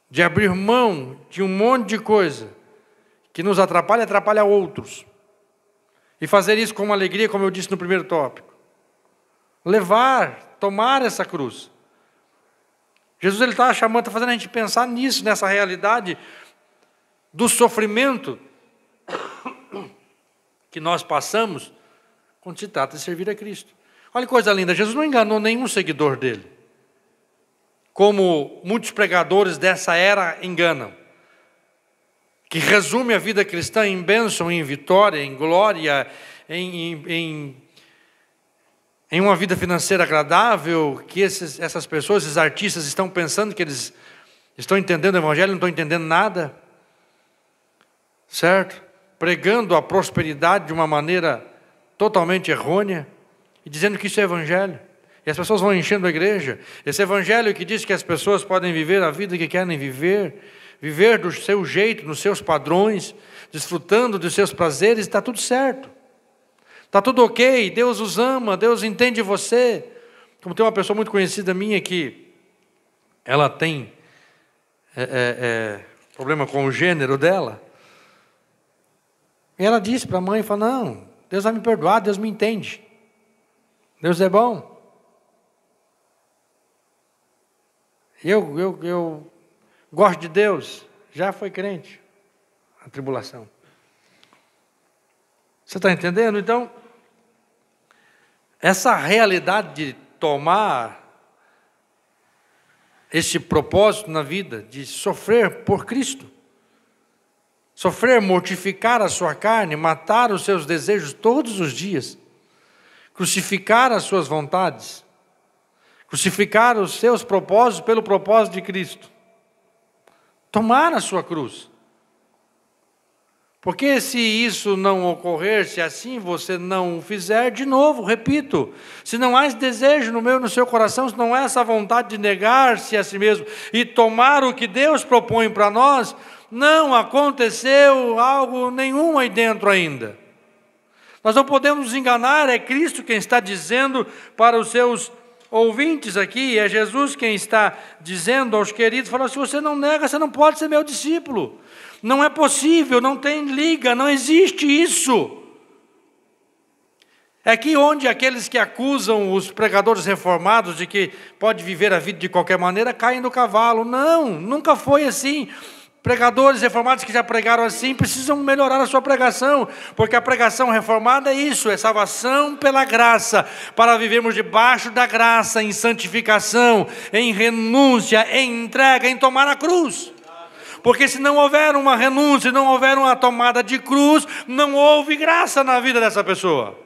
de abrir mão de um monte de coisa que nos atrapalha e atrapalha outros, e fazer isso com alegria, como eu disse no primeiro tópico. Tomar essa cruz. Jesus está chamando, está fazendo a gente pensar nisso, nessa realidade do sofrimento que nós passamos quando se trata de servir a Cristo. Olha que coisa linda, Jesus não enganou nenhum seguidor dele, como muitos pregadores dessa era enganam, que resume a vida cristã em bênção, em vitória, em glória, em uma vida financeira agradável, que essas pessoas, esses artistas estão pensando que eles estão entendendo o Evangelho, não estão entendendo nada, certo? Pregando a prosperidade de uma maneira totalmente errônea, e dizendo que isso é Evangelho. E as pessoas vão enchendo a igreja. Esse Evangelho que diz que as pessoas podem viver a vida que querem viver do seu jeito, nos seus padrões, desfrutando dos seus prazeres, está tudo certo. Está tudo ok, Deus os ama, Deus entende você. Como tem uma pessoa muito conhecida minha que ela tem problema com o gênero dela. E ela disse para a mãe, falou, não, Deus vai me perdoar, Deus me entende. Deus é bom. Eu gosto de Deus, já foi crente. A tribulação. Você está entendendo? Então, essa realidade de tomar esse propósito na vida, de sofrer por Cristo, sofrer, mortificar a sua carne, matar os seus desejos todos os dias, crucificar as suas vontades, crucificar os seus propósitos pelo propósito de Cristo, tomar a sua cruz. Porque se isso não ocorrer, se assim você não o fizer, de novo, repito, se não há esse desejo no seu coração, se não há essa vontade de negar-se a si mesmo e tomar o que Deus propõe para nós, não aconteceu algo nenhum aí dentro ainda. Nós não podemos nos enganar, é Cristo quem está dizendo para os seus ouvintes aqui, é Jesus quem está dizendo aos queridos, fala, se você não nega, você não pode ser meu discípulo. Não é possível, não tem liga, não existe isso. É aqui onde aqueles que acusam os pregadores reformados de que pode viver a vida de qualquer maneira, caem do cavalo. Não, nunca foi assim. Pregadores reformados que já pregaram assim precisam melhorar a sua pregação, porque a pregação reformada é isso, é salvação pela graça, para vivermos debaixo da graça, em santificação, em renúncia, em entrega, em tomar a cruz. Porque se não houver uma renúncia, não houver uma tomada de cruz, não houve graça na vida dessa pessoa.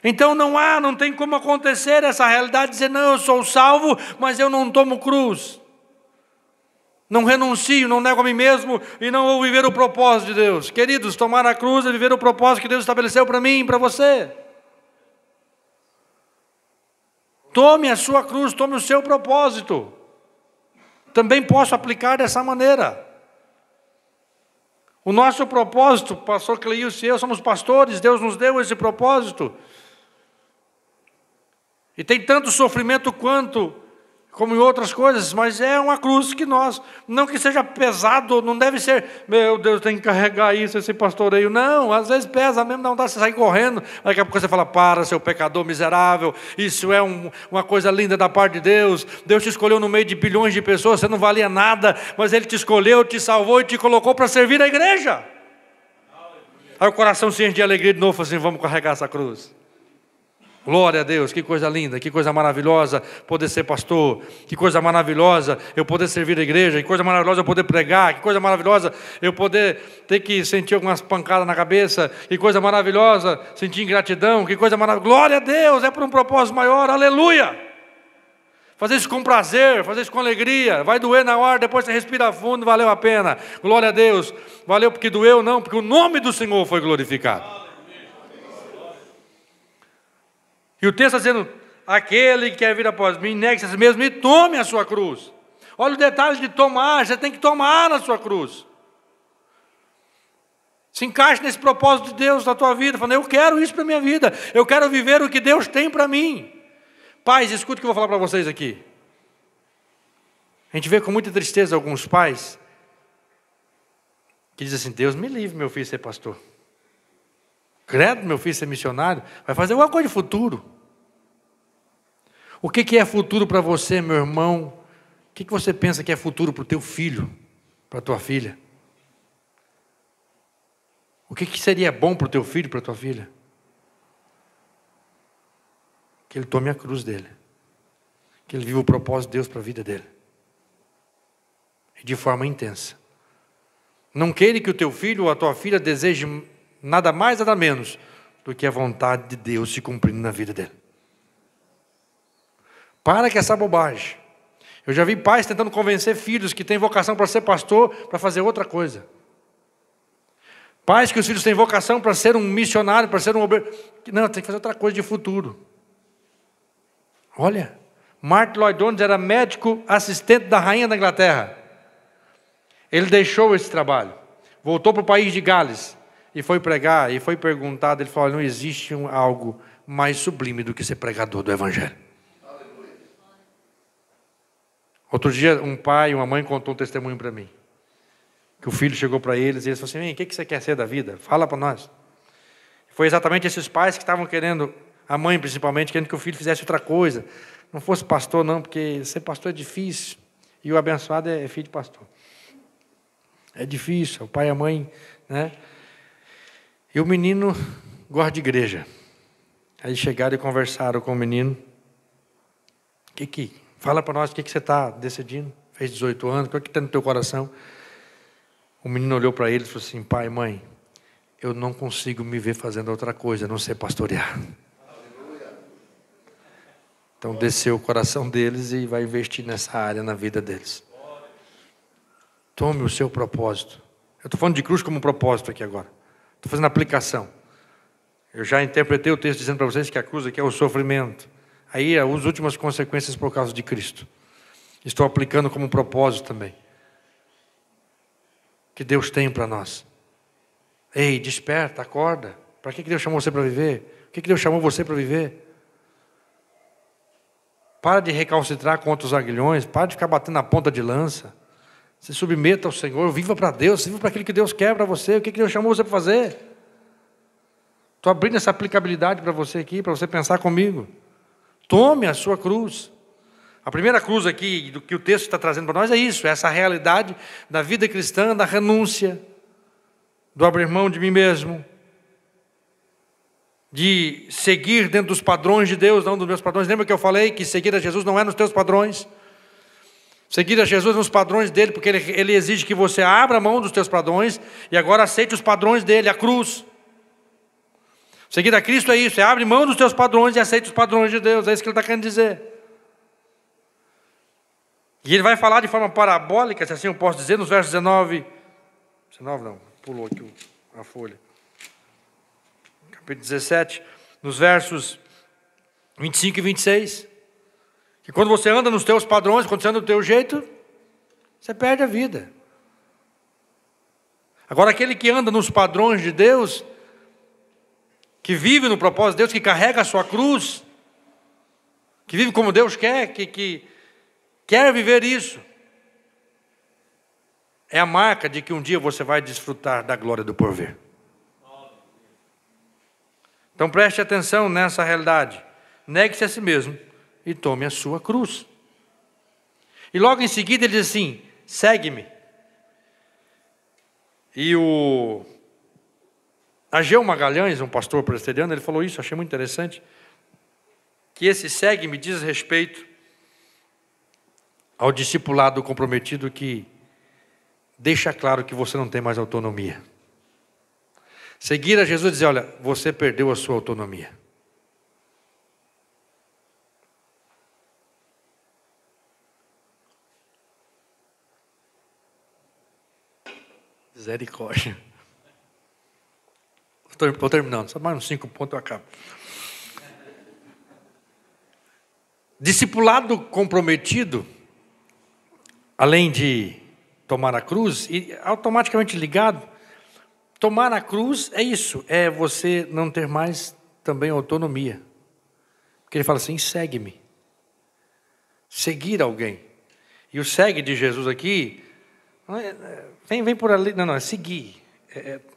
Então não tem como acontecer essa realidade de dizer, não, eu sou salvo, mas eu não tomo cruz. Não renuncio, não nego a mim mesmo e não vou viver o propósito de Deus. Queridos, tomar a cruz é viver o propósito que Deus estabeleceu para mim e para você. Tome a sua cruz, tome o seu propósito. Também posso aplicar dessa maneira. O nosso propósito, pastor Cleilson e eu somos pastores, Deus nos deu esse propósito. E tem tanto sofrimento como em outras coisas, mas é uma cruz que não que seja pesado, não deve ser, meu Deus, tem que carregar isso, esse pastoreio. Não, às vezes pesa mesmo, não dá, você sai correndo, daqui a pouco você fala, para, seu pecador miserável, isso é uma coisa linda da parte de Deus, Deus te escolheu no meio de bilhões de pessoas, você não valia nada, mas Ele te escolheu, te salvou e te colocou para servir a igreja. Aí o coração se enche de alegria de novo, fala assim, vamos carregar essa cruz. Glória a Deus, que coisa linda, que coisa maravilhosa poder ser pastor, que coisa maravilhosa eu poder servir a igreja, que coisa maravilhosa eu poder pregar, que coisa maravilhosa eu poder ter que sentir algumas pancadas na cabeça, que coisa maravilhosa sentir ingratidão, que coisa maravilhosa, glória a Deus, é por um propósito maior, aleluia! Fazer isso com prazer, fazer isso com alegria, vai doer na hora, depois você respira fundo, valeu a pena, glória a Deus, valeu porque doeu não, porque o nome do Senhor foi glorificado. E o texto está dizendo, aquele que quer vir após mim, negue-se a si mesmo e tome a sua cruz. Olha o detalhe de tomar, você tem que tomar a sua cruz. Se encaixe nesse propósito de Deus na tua vida, falando, eu quero isso para a minha vida, eu quero viver o que Deus tem para mim. Pais, escute o que eu vou falar para vocês aqui. A gente vê com muita tristeza alguns pais que dizem assim, Deus me livre meu filho ser pastor. Credo, meu filho ser missionário, vai fazer alguma coisa de futuro. O que é futuro para você, meu irmão? O que você pensa que é futuro para o teu filho, para a tua filha? O que seria bom para o teu filho, para a tua filha? Que ele tome a cruz dele. Que ele viva o propósito de Deus para a vida dele. E de forma intensa. Não queira que o teu filho ou a tua filha deseje nada mais, nada menos do que a vontade de Deus se cumprindo na vida dele. Para com essa bobagem. Eu já vi pais tentando convencer filhos que têm vocação para ser pastor, para fazer outra coisa. Pais que os filhos têm vocação para ser um missionário, para ser um obreiro. Não, tem que fazer outra coisa de futuro. Olha, Martin Lloyd Jones era médico assistente da rainha da Inglaterra. Ele deixou esse trabalho, voltou para o país de Gales, e foi pregar, e foi perguntado, ele falou, não existe algo mais sublime do que ser pregador do Evangelho. Aleluia. Outro dia, um pai e uma mãe contou um testemunho para mim, que o filho chegou para eles, e eles falaram assim, o que você quer ser da vida? Fala para nós. Foi exatamente esses pais que estavam querendo, a mãe principalmente, querendo que o filho fizesse outra coisa, não fosse pastor não, porque ser pastor é difícil, e o abençoado é filho de pastor. É difícil, o pai e a mãe, né? E o menino gosta de igreja. Aí chegaram e conversaram com o menino. Fala para nós o que você está decidindo. Fez 18 anos, o que está no teu coração? O menino olhou para ele e falou assim, pai, mãe, eu não consigo me ver fazendo outra coisa, a não ser pastorear. Então desceu o coração deles e vai investir nessa área na vida deles. Tome o seu propósito. Eu estou falando de cruz como um propósito aqui agora. Estou fazendo aplicação. Eu já interpretei o texto dizendo para vocês que a cruz aqui é o sofrimento. Aí as últimas consequências por causa de Cristo. Estou aplicando como um propósito também. Que Deus tem para nós. Ei, desperta, acorda. Para que Deus chamou você para viver? O que Deus chamou você para viver? Para de recalcitrar contra os aguilhões. Para de ficar batendo na ponta de lança. Se submeta ao Senhor, viva para Deus, viva para aquilo que Deus quer para você, o que Deus chamou você para fazer. Estou abrindo essa aplicabilidade para você aqui, para você pensar comigo. Tome a sua cruz. A primeira cruz aqui, do que o texto está trazendo para nós, é isso, é essa realidade da vida cristã, da renúncia, do abrir mão de mim mesmo, de seguir dentro dos padrões de Deus, não dos meus padrões. Lembra que eu falei que seguir a Jesus não é nos teus padrões? Seguir a Jesus nos padrões dele, porque ele exige que você abra mão dos teus padrões e agora aceite os padrões dele, a cruz. Seguir a Cristo é isso, é abre mão dos teus padrões e aceite os padrões de Deus, é isso que ele está querendo dizer. E ele vai falar de forma parabólica, se assim eu posso dizer, nos versos 19 não, pulou aqui a folha. Capítulo 17, nos versos 25 e 26. Que quando você anda nos teus padrões, quando você anda do teu jeito, você perde a vida. Agora aquele que anda nos padrões de Deus, que vive no propósito de Deus, que carrega a sua cruz, que vive como Deus quer, que quer viver isso, é a marca de que um dia você vai desfrutar da glória do porvir. Então preste atenção nessa realidade. Negue-se a si mesmo e tome a sua cruz. E logo em seguida ele diz assim, segue-me. E o Ageu Magalhães, um pastor presbiteriano, ele falou isso, achei muito interessante, que esse segue-me diz respeito ao discipulado comprometido que deixa claro que você não tem mais autonomia. Seguir a Jesus e dizer, olha, você perdeu a sua autonomia. Misericórdia. Estou terminando, só mais uns 5 pontos eu acabo. Discipulado comprometido, além de tomar a cruz, e automaticamente ligado, tomar a cruz é isso, é você não ter mais também autonomia. Porque ele fala assim, segue-me. Seguir alguém. E o segue de Jesus aqui, vem por ali, não, é seguir.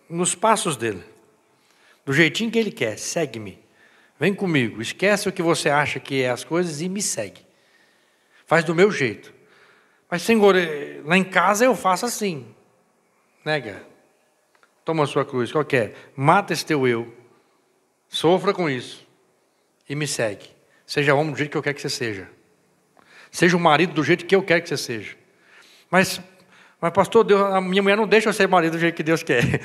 Nos passos dele. Do jeitinho que ele quer, segue-me. Vem comigo, esquece o que você acha que é as coisas e me segue. Faz do meu jeito. Mas, Senhor, lá em casa eu faço assim. Nega. Toma a sua cruz, qual que é? Mata esse teu eu. Sofra com isso. E me segue. Seja homem do jeito que eu quero que você seja. Seja o marido do jeito que eu quero que você seja. Mas pastor, Deus, a minha mulher não deixa eu ser marido do jeito que Deus quer.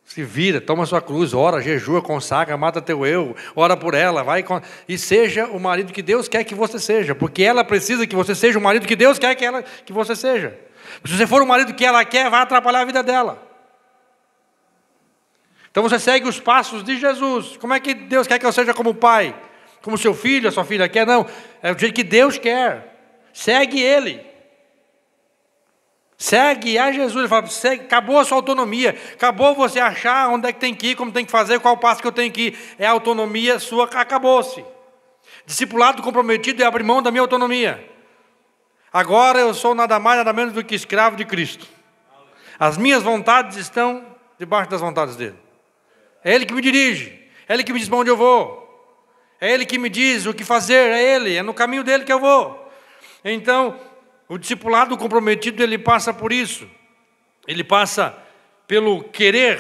Se vira, toma a sua cruz, ora, jejua, consagra, mata teu eu, ora por ela, vai e seja o marido que Deus quer que você seja, porque ela precisa que você seja o marido que Deus quer que você seja. Se você for o marido que ela quer, vai atrapalhar a vida dela. Então você segue os passos de Jesus. Como é que Deus quer que eu seja como pai? Como seu filho, a sua filha quer? Não, é o jeito que Deus quer. Segue Ele. Segue a Jesus. Ele fala, acabou a sua autonomia. Acabou você achar onde é que tem que ir, como tem que fazer, qual passo que eu tenho que ir. É a autonomia sua, acabou-se. Discipulado comprometido é abrir mão da minha autonomia. Agora eu sou nada mais, nada menos do que escravo de Cristo. As minhas vontades estão debaixo das vontades dele. É Ele que me dirige. É Ele que me diz para onde eu vou. É Ele que me diz o que fazer. É Ele. É no caminho dele que eu vou. Então, o discipulado comprometido, ele passa por isso. Ele passa pelo querer.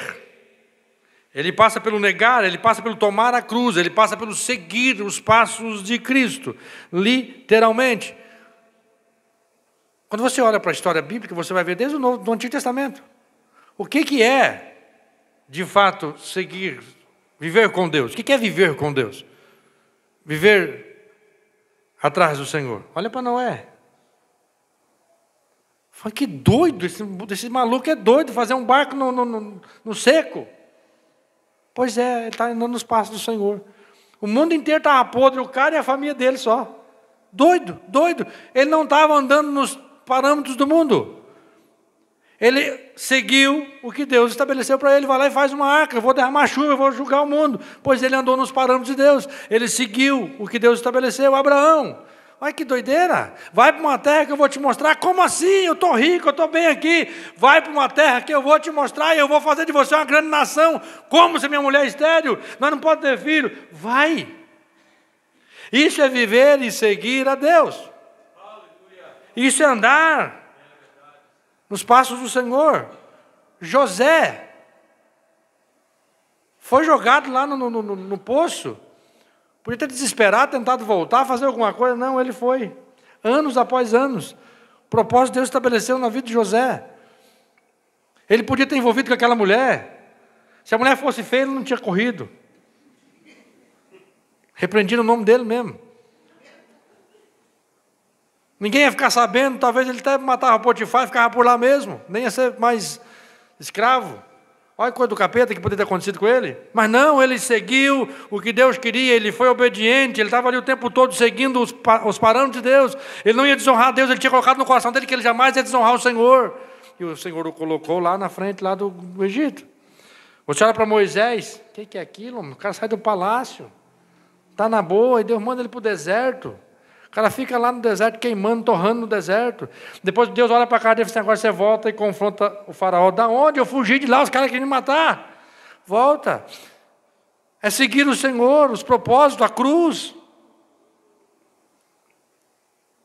Ele passa pelo negar. Ele passa pelo tomar a cruz. Ele passa pelo seguir os passos de Cristo. Literalmente. Quando você olha para a história bíblica, você vai ver desde o Antigo Testamento. O que é, de fato, seguir, viver com Deus? O que é viver com Deus? Viver atrás do Senhor. Olha para Noé. Fala, que doido, esse maluco é doido, fazer um barco no seco. Pois é, ele está andando nos passos do Senhor. O mundo inteiro estava podre, o cara e a família dele só. Doido. Ele não estava andando nos parâmetros do mundo. Ele seguiu o que Deus estabeleceu para ele. Vai lá e faz uma arca, eu vou derramar chuva, eu vou julgar o mundo. Pois ele andou nos parâmetros de Deus. Ele seguiu o que Deus estabeleceu. Abraão, olha que doideira. Vai para uma terra que eu vou te mostrar. Como assim? Eu estou rico, eu estou bem aqui. Vai para uma terra que eu vou te mostrar e eu vou fazer de você uma grande nação. Como se minha mulher é estéril? Nós não podemos ter filho. Vai. Isso é viver e seguir a Deus. Isso é andar nos passos do Senhor. José foi jogado lá no poço. Podia ter desesperado, tentado voltar, fazer alguma coisa. Não, ele foi. Anos após anos. O propósito de Deus estabeleceu na vida de José. Ele podia ter envolvido com aquela mulher. Se a mulher fosse feia, ele não tinha corrido. Repreendi no nome dele mesmo. Ninguém ia ficar sabendo, talvez ele até matava Potifar e ficava por lá mesmo. Nem ia ser mais escravo. Olha a coisa do capeta que poderia ter acontecido com ele. Mas não, ele seguiu o que Deus queria, ele foi obediente, ele estava ali o tempo todo seguindo os parâmetros de Deus. Ele não ia desonrar Deus, ele tinha colocado no coração dele que ele jamais ia desonrar o Senhor. E o Senhor o colocou lá na frente lá do Egito. Você olha para Moisés, o que é aquilo? O cara sai do palácio, está na boa, e Deus manda ele para o deserto. O cara fica lá no deserto, queimando, torrando no deserto. Depois Deus olha para a cara dele e diz, agora você volta e confronta o faraó. Da onde? Eu fugi de lá, os caras queriam me matar. Volta. É seguir o Senhor, os propósitos, a cruz.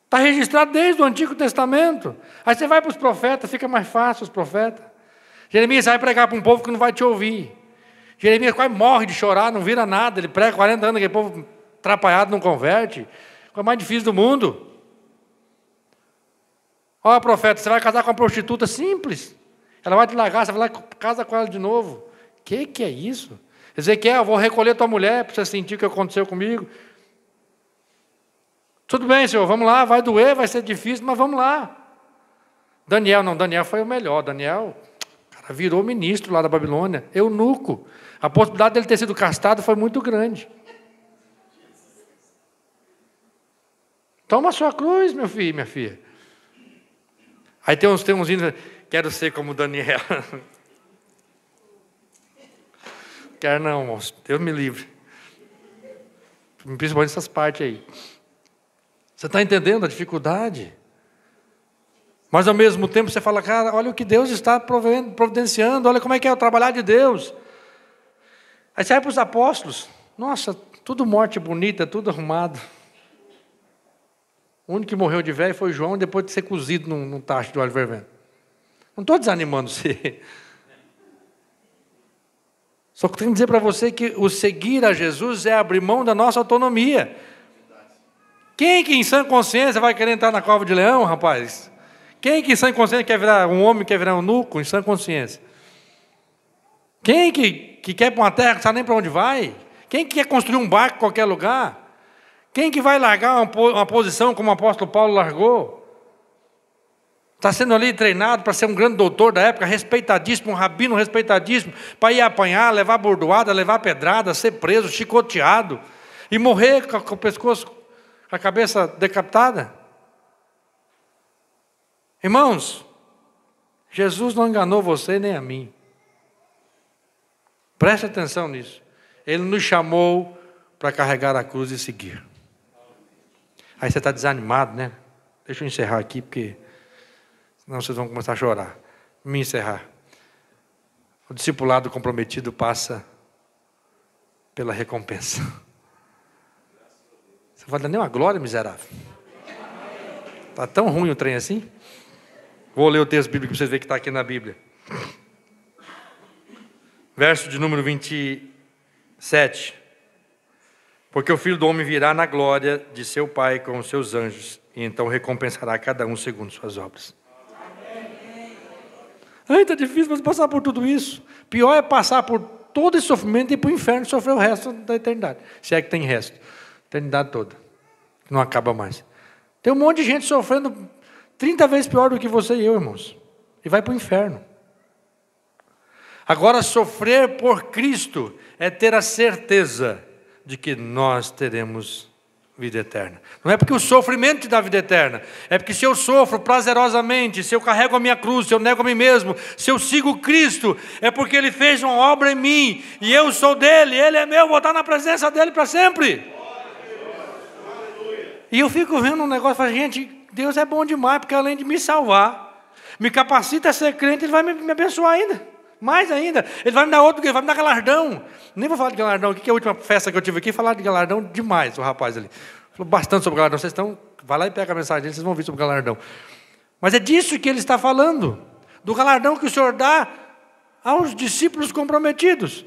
Está registrado desde o Antigo Testamento. Aí você vai para os profetas, fica mais fácil os profetas. Jeremias vai pregar para um povo que não vai te ouvir. Jeremias quase morre de chorar, não vira nada. Ele prega 40 anos, aquele povo atrapalhado não converte. É o mais difícil do mundo. Olha, profeta, você vai casar com uma prostituta simples. Ela vai te largar, você vai lá e casa com ela de novo. Que é isso? Ezequiel, eu vou recolher tua mulher para você sentir o que aconteceu comigo. Tudo bem, Senhor, vamos lá, vai doer, vai ser difícil, mas vamos lá. Daniel foi o melhor. Daniel, cara, virou ministro lá da Babilônia, eunuco. A possibilidade dele ter sido castrado foi muito grande. Toma a sua cruz, meu filho, minha filha. Aí tem uns hinos, quero ser como Daniel. Quero não, moço, Deus me livre. Principalmente essas partes aí. Você está entendendo a dificuldade? Mas ao mesmo tempo você fala, cara, olha o que Deus está providenciando, olha como é que é o trabalhar de Deus. Aí você vai para os apóstolos, nossa, tudo morte bonita, tudo arrumado. O único que morreu de velho foi João, depois de ser cozido num tacho de óleo fervendo. Não estou desanimando você. Só que tenho que dizer para você que o seguir a Jesus é abrir mão da nossa autonomia. Quem que em sã consciência vai querer entrar na cova de leão, rapaz? Quem que em sã consciência quer virar um homem, quer virar um eunuco, em sã consciência? Quem que quer para uma terra que não sabe nem para onde vai? Quem que quer construir um barco em qualquer lugar? Quem que vai largar uma posição como o apóstolo Paulo largou? Está sendo ali treinado para ser um grande doutor da época, respeitadíssimo, um rabino respeitadíssimo, para ir apanhar, levar bordoada, levar pedrada, ser preso, chicoteado, e morrer com o pescoço, com a cabeça decapitada. Irmãos, Jesus não enganou você nem a mim. Preste atenção nisso. Ele nos chamou para carregar a cruz e seguir. Aí você está desanimado, né? Deixa eu encerrar aqui, porque senão vocês vão começar a chorar. Me encerrar. O discipulado comprometido passa pela recompensa. Você vai dar nem uma glória, miserável. Está tão ruim o trem assim? Vou ler o texto bíblico para vocês verem que está aqui na Bíblia. Verso de número 27. Porque o Filho do Homem virá na glória de seu Pai com os seus anjos, e então recompensará cada um segundo suas obras. Ai, está difícil você passar por tudo isso. Pior é passar por todo esse sofrimento e ir para o inferno e sofrer o resto da eternidade. Se é que tem resto. A eternidade toda. Não acaba mais. Tem um monte de gente sofrendo 30 vezes pior do que você e eu, irmãos. E vai para o inferno. Agora, sofrer por Cristo é ter a certeza de que nós teremos vida eterna. Não é porque o sofrimento te dá vida eterna, é porque se eu sofro prazerosamente, se eu carrego a minha cruz, se eu nego a mim mesmo, se eu sigo Cristo, é porque Ele fez uma obra em mim, e eu sou dele, Ele é meu, vou estar na presença dEle para sempre. E eu fico vendo um negócio e falo, gente, Deus é bom demais, porque além de me salvar, me capacita a ser crente, Ele vai me abençoar ainda. Mais ainda, Ele vai me dar outro, Ele vai me dar galardão. Nem vou falar de galardão aqui, que é a última festa que eu tive aqui, falar de galardão demais, o rapaz ali. Falou bastante sobre galardão, vocês estão Vai lá e pega a mensagem dele, vocês vão ver sobre o galardão. Mas é disso que ele está falando, do galardão que o Senhor dá aos discípulos comprometidos.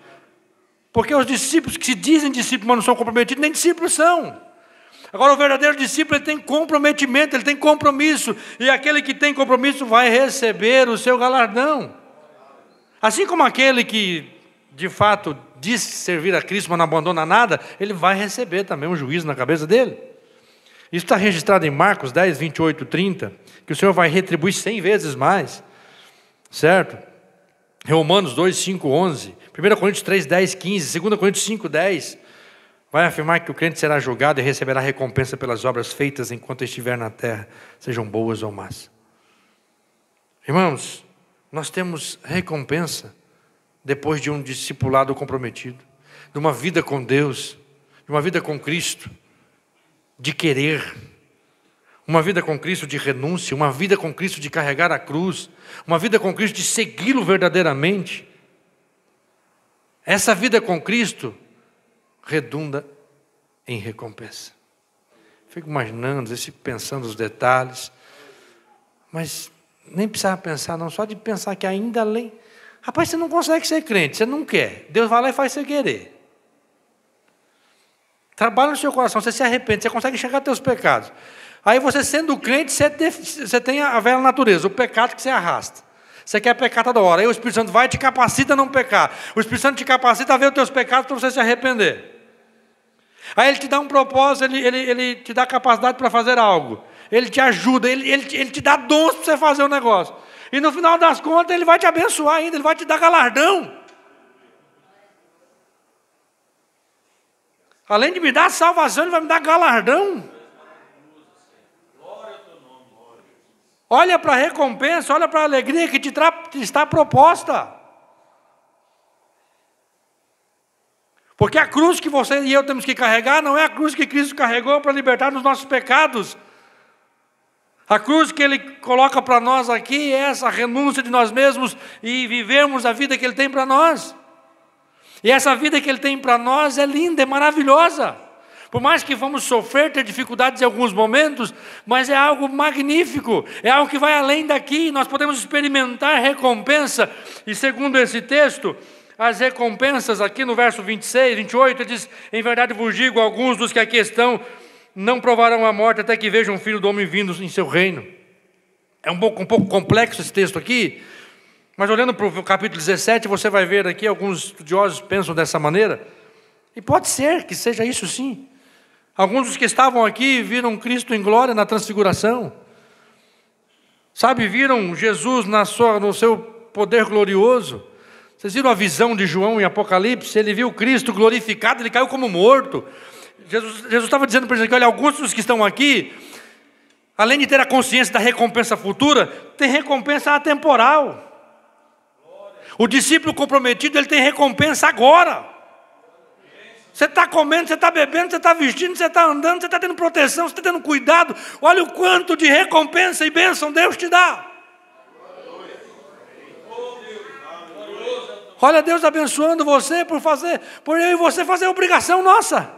Porque os discípulos que se dizem discípulos, mas não são comprometidos, nem discípulos são. Agora, o verdadeiro discípulo, ele tem comprometimento, ele tem compromisso. E aquele que tem compromisso vai receber o seu galardão. Assim como aquele que, de fato, diz servir a Cristo, mas não abandona nada, ele vai receber também um juízo na cabeça dele. Isso está registrado em Marcos 10, 28, 30, que o Senhor vai retribuir 100 vezes mais. Certo? Romanos 2, 5, 11. 1 Coríntios 3, 10, 15. 2 Coríntios 5, 10. Vai afirmar que o crente será julgado e receberá recompensa pelas obras feitas enquanto estiver na terra, sejam boas ou más. Irmãos, nós temos recompensa depois de um discipulado comprometido, de uma vida com Deus, de uma vida com Cristo, de querer, uma vida com Cristo de renúncia, uma vida com Cristo de carregar a cruz, uma vida com Cristo de segui-lo verdadeiramente. Essa vida com Cristo redunda em recompensa. Fico imaginando, fico pensando os detalhes, mas nem precisava pensar não, só de pensar que ainda além... Rapaz, você não consegue ser crente, você não quer. Deus vai lá e faz você querer. Trabalha no seu coração, você se arrepende, você consegue enxergar teus pecados. Aí você sendo crente, você tem a velha natureza, o pecado que você arrasta. Você quer pecar toda hora. Aí o Espírito Santo vai e te capacita a não pecar. O Espírito Santo te capacita a ver os teus pecados para você se arrepender. Aí ele te dá um propósito, ele te dá capacidade para fazer algo. Ele te ajuda, ele te dá dons para você fazer o negócio. E no final das contas ele vai te abençoar ainda, ele vai te dar galardão. Além de me dar salvação, ele vai me dar galardão. Olha para a recompensa, olha para a alegria que te está proposta. Porque a cruz que você e eu temos que carregar não é a cruz que Cristo carregou para libertar dos nossos pecados. A cruz que Ele coloca para nós aqui é essa renúncia de nós mesmos e vivermos a vida que Ele tem para nós. E essa vida que Ele tem para nós é linda, é maravilhosa. Por mais que vamos sofrer, ter dificuldades em alguns momentos, mas é algo magnífico, é algo que vai além daqui, nós podemos experimentar recompensa. E segundo esse texto, as recompensas aqui no verso 26, 28, ele diz: em verdade vos digo, alguns dos que aqui estão não provarão a morte até que vejam o Filho do Homem vindo em seu reino. É um pouco complexo esse texto aqui, mas olhando para o capítulo 17, você vai ver aqui, alguns estudiosos pensam dessa maneira, e pode ser que seja isso sim. Alguns dos que estavam aqui viram Cristo em glória na transfiguração. Sabe, viram Jesus no seu poder glorioso. Vocês viram a visão de João em Apocalipse? Ele viu Cristo glorificado, ele caiu como morto. Jesus estava dizendo para eles que, olha, alguns dos que estão aqui, além de ter a consciência da recompensa futura, tem recompensa atemporal. O discípulo comprometido, ele tem recompensa agora. Você está comendo, você está bebendo, você está vestindo, você está andando, você está tendo proteção, você está tendo cuidado. Olha o quanto de recompensa e bênção Deus te dá. Olha Deus abençoando você por eu e você fazer a obrigação nossa.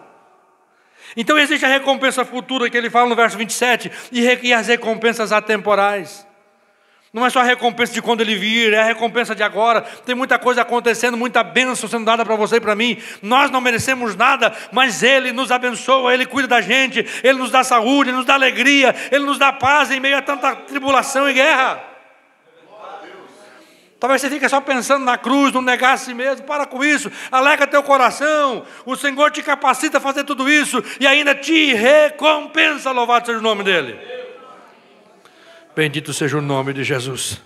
Então existe a recompensa futura que ele fala no verso 27 e as recompensas atemporais. Não é só a recompensa de quando ele vir, é a recompensa de agora. Tem muita coisa acontecendo, muita bênção sendo dada para você e para mim. Nós não merecemos nada, mas Ele nos abençoa, Ele cuida da gente, Ele nos dá saúde, Ele nos dá alegria, Ele nos dá paz em meio a tanta tribulação e guerra. Talvez você fique só pensando na cruz, não negar a si mesmo. Para com isso, alegra teu coração. O Senhor te capacita a fazer tudo isso e ainda te recompensa. Louvado seja o nome dEle. Bendito seja o nome de Jesus.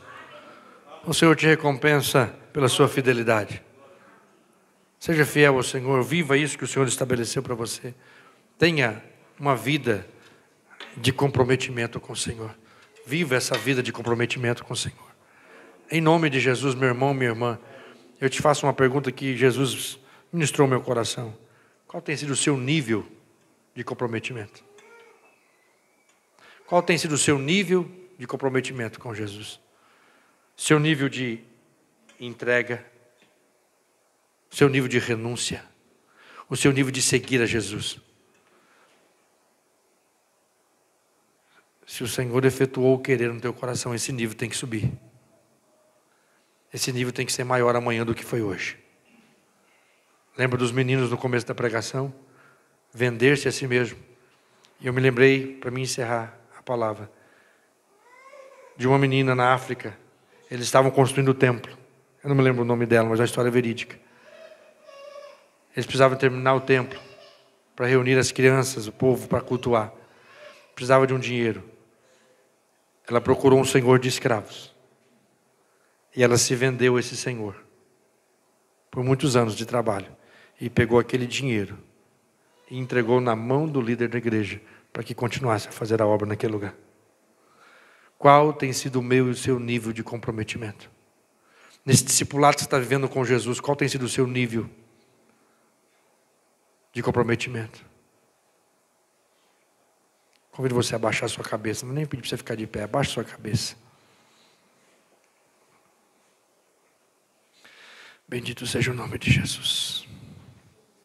O Senhor te recompensa pela sua fidelidade. Seja fiel ao Senhor, viva isso que o Senhor estabeleceu para você. Tenha uma vida de comprometimento com o Senhor. Viva essa vida de comprometimento com o Senhor. Em nome de Jesus, meu irmão, minha irmã, eu te faço uma pergunta que Jesus ministrou ao meu coração. Qual tem sido o seu nível de comprometimento? Qual tem sido o seu nível de comprometimento com Jesus? Seu nível de entrega, seu nível de renúncia, o seu nível de seguir a Jesus. Se o Senhor efetuou o querer no teu coração, esse nível tem que subir. Esse nível tem que ser maior amanhã do que foi hoje. Lembra dos meninos no começo da pregação? Vender-se a si mesmo. E eu me lembrei, para mim encerrar a palavra, de uma menina na África. Eles estavam construindo o templo. Eu não me lembro o nome dela, mas é uma história verídica. Eles precisavam terminar o templo para reunir as crianças, o povo, para cultuar. Precisava de um dinheiro. Ela procurou um senhor de escravos. E ela se vendeu a esse senhor. Por muitos anos de trabalho. E pegou aquele dinheiro. E entregou na mão do líder da igreja. Para que continuasse a fazer a obra naquele lugar. Qual tem sido o meu e o seu nível de comprometimento? Nesse discipulado que você está vivendo com Jesus, qual tem sido o seu nível de comprometimento? Convido você a abaixar a sua cabeça. Não nem pedir para você ficar de pé. Abaixe a sua cabeça. Bendito seja o nome de Jesus.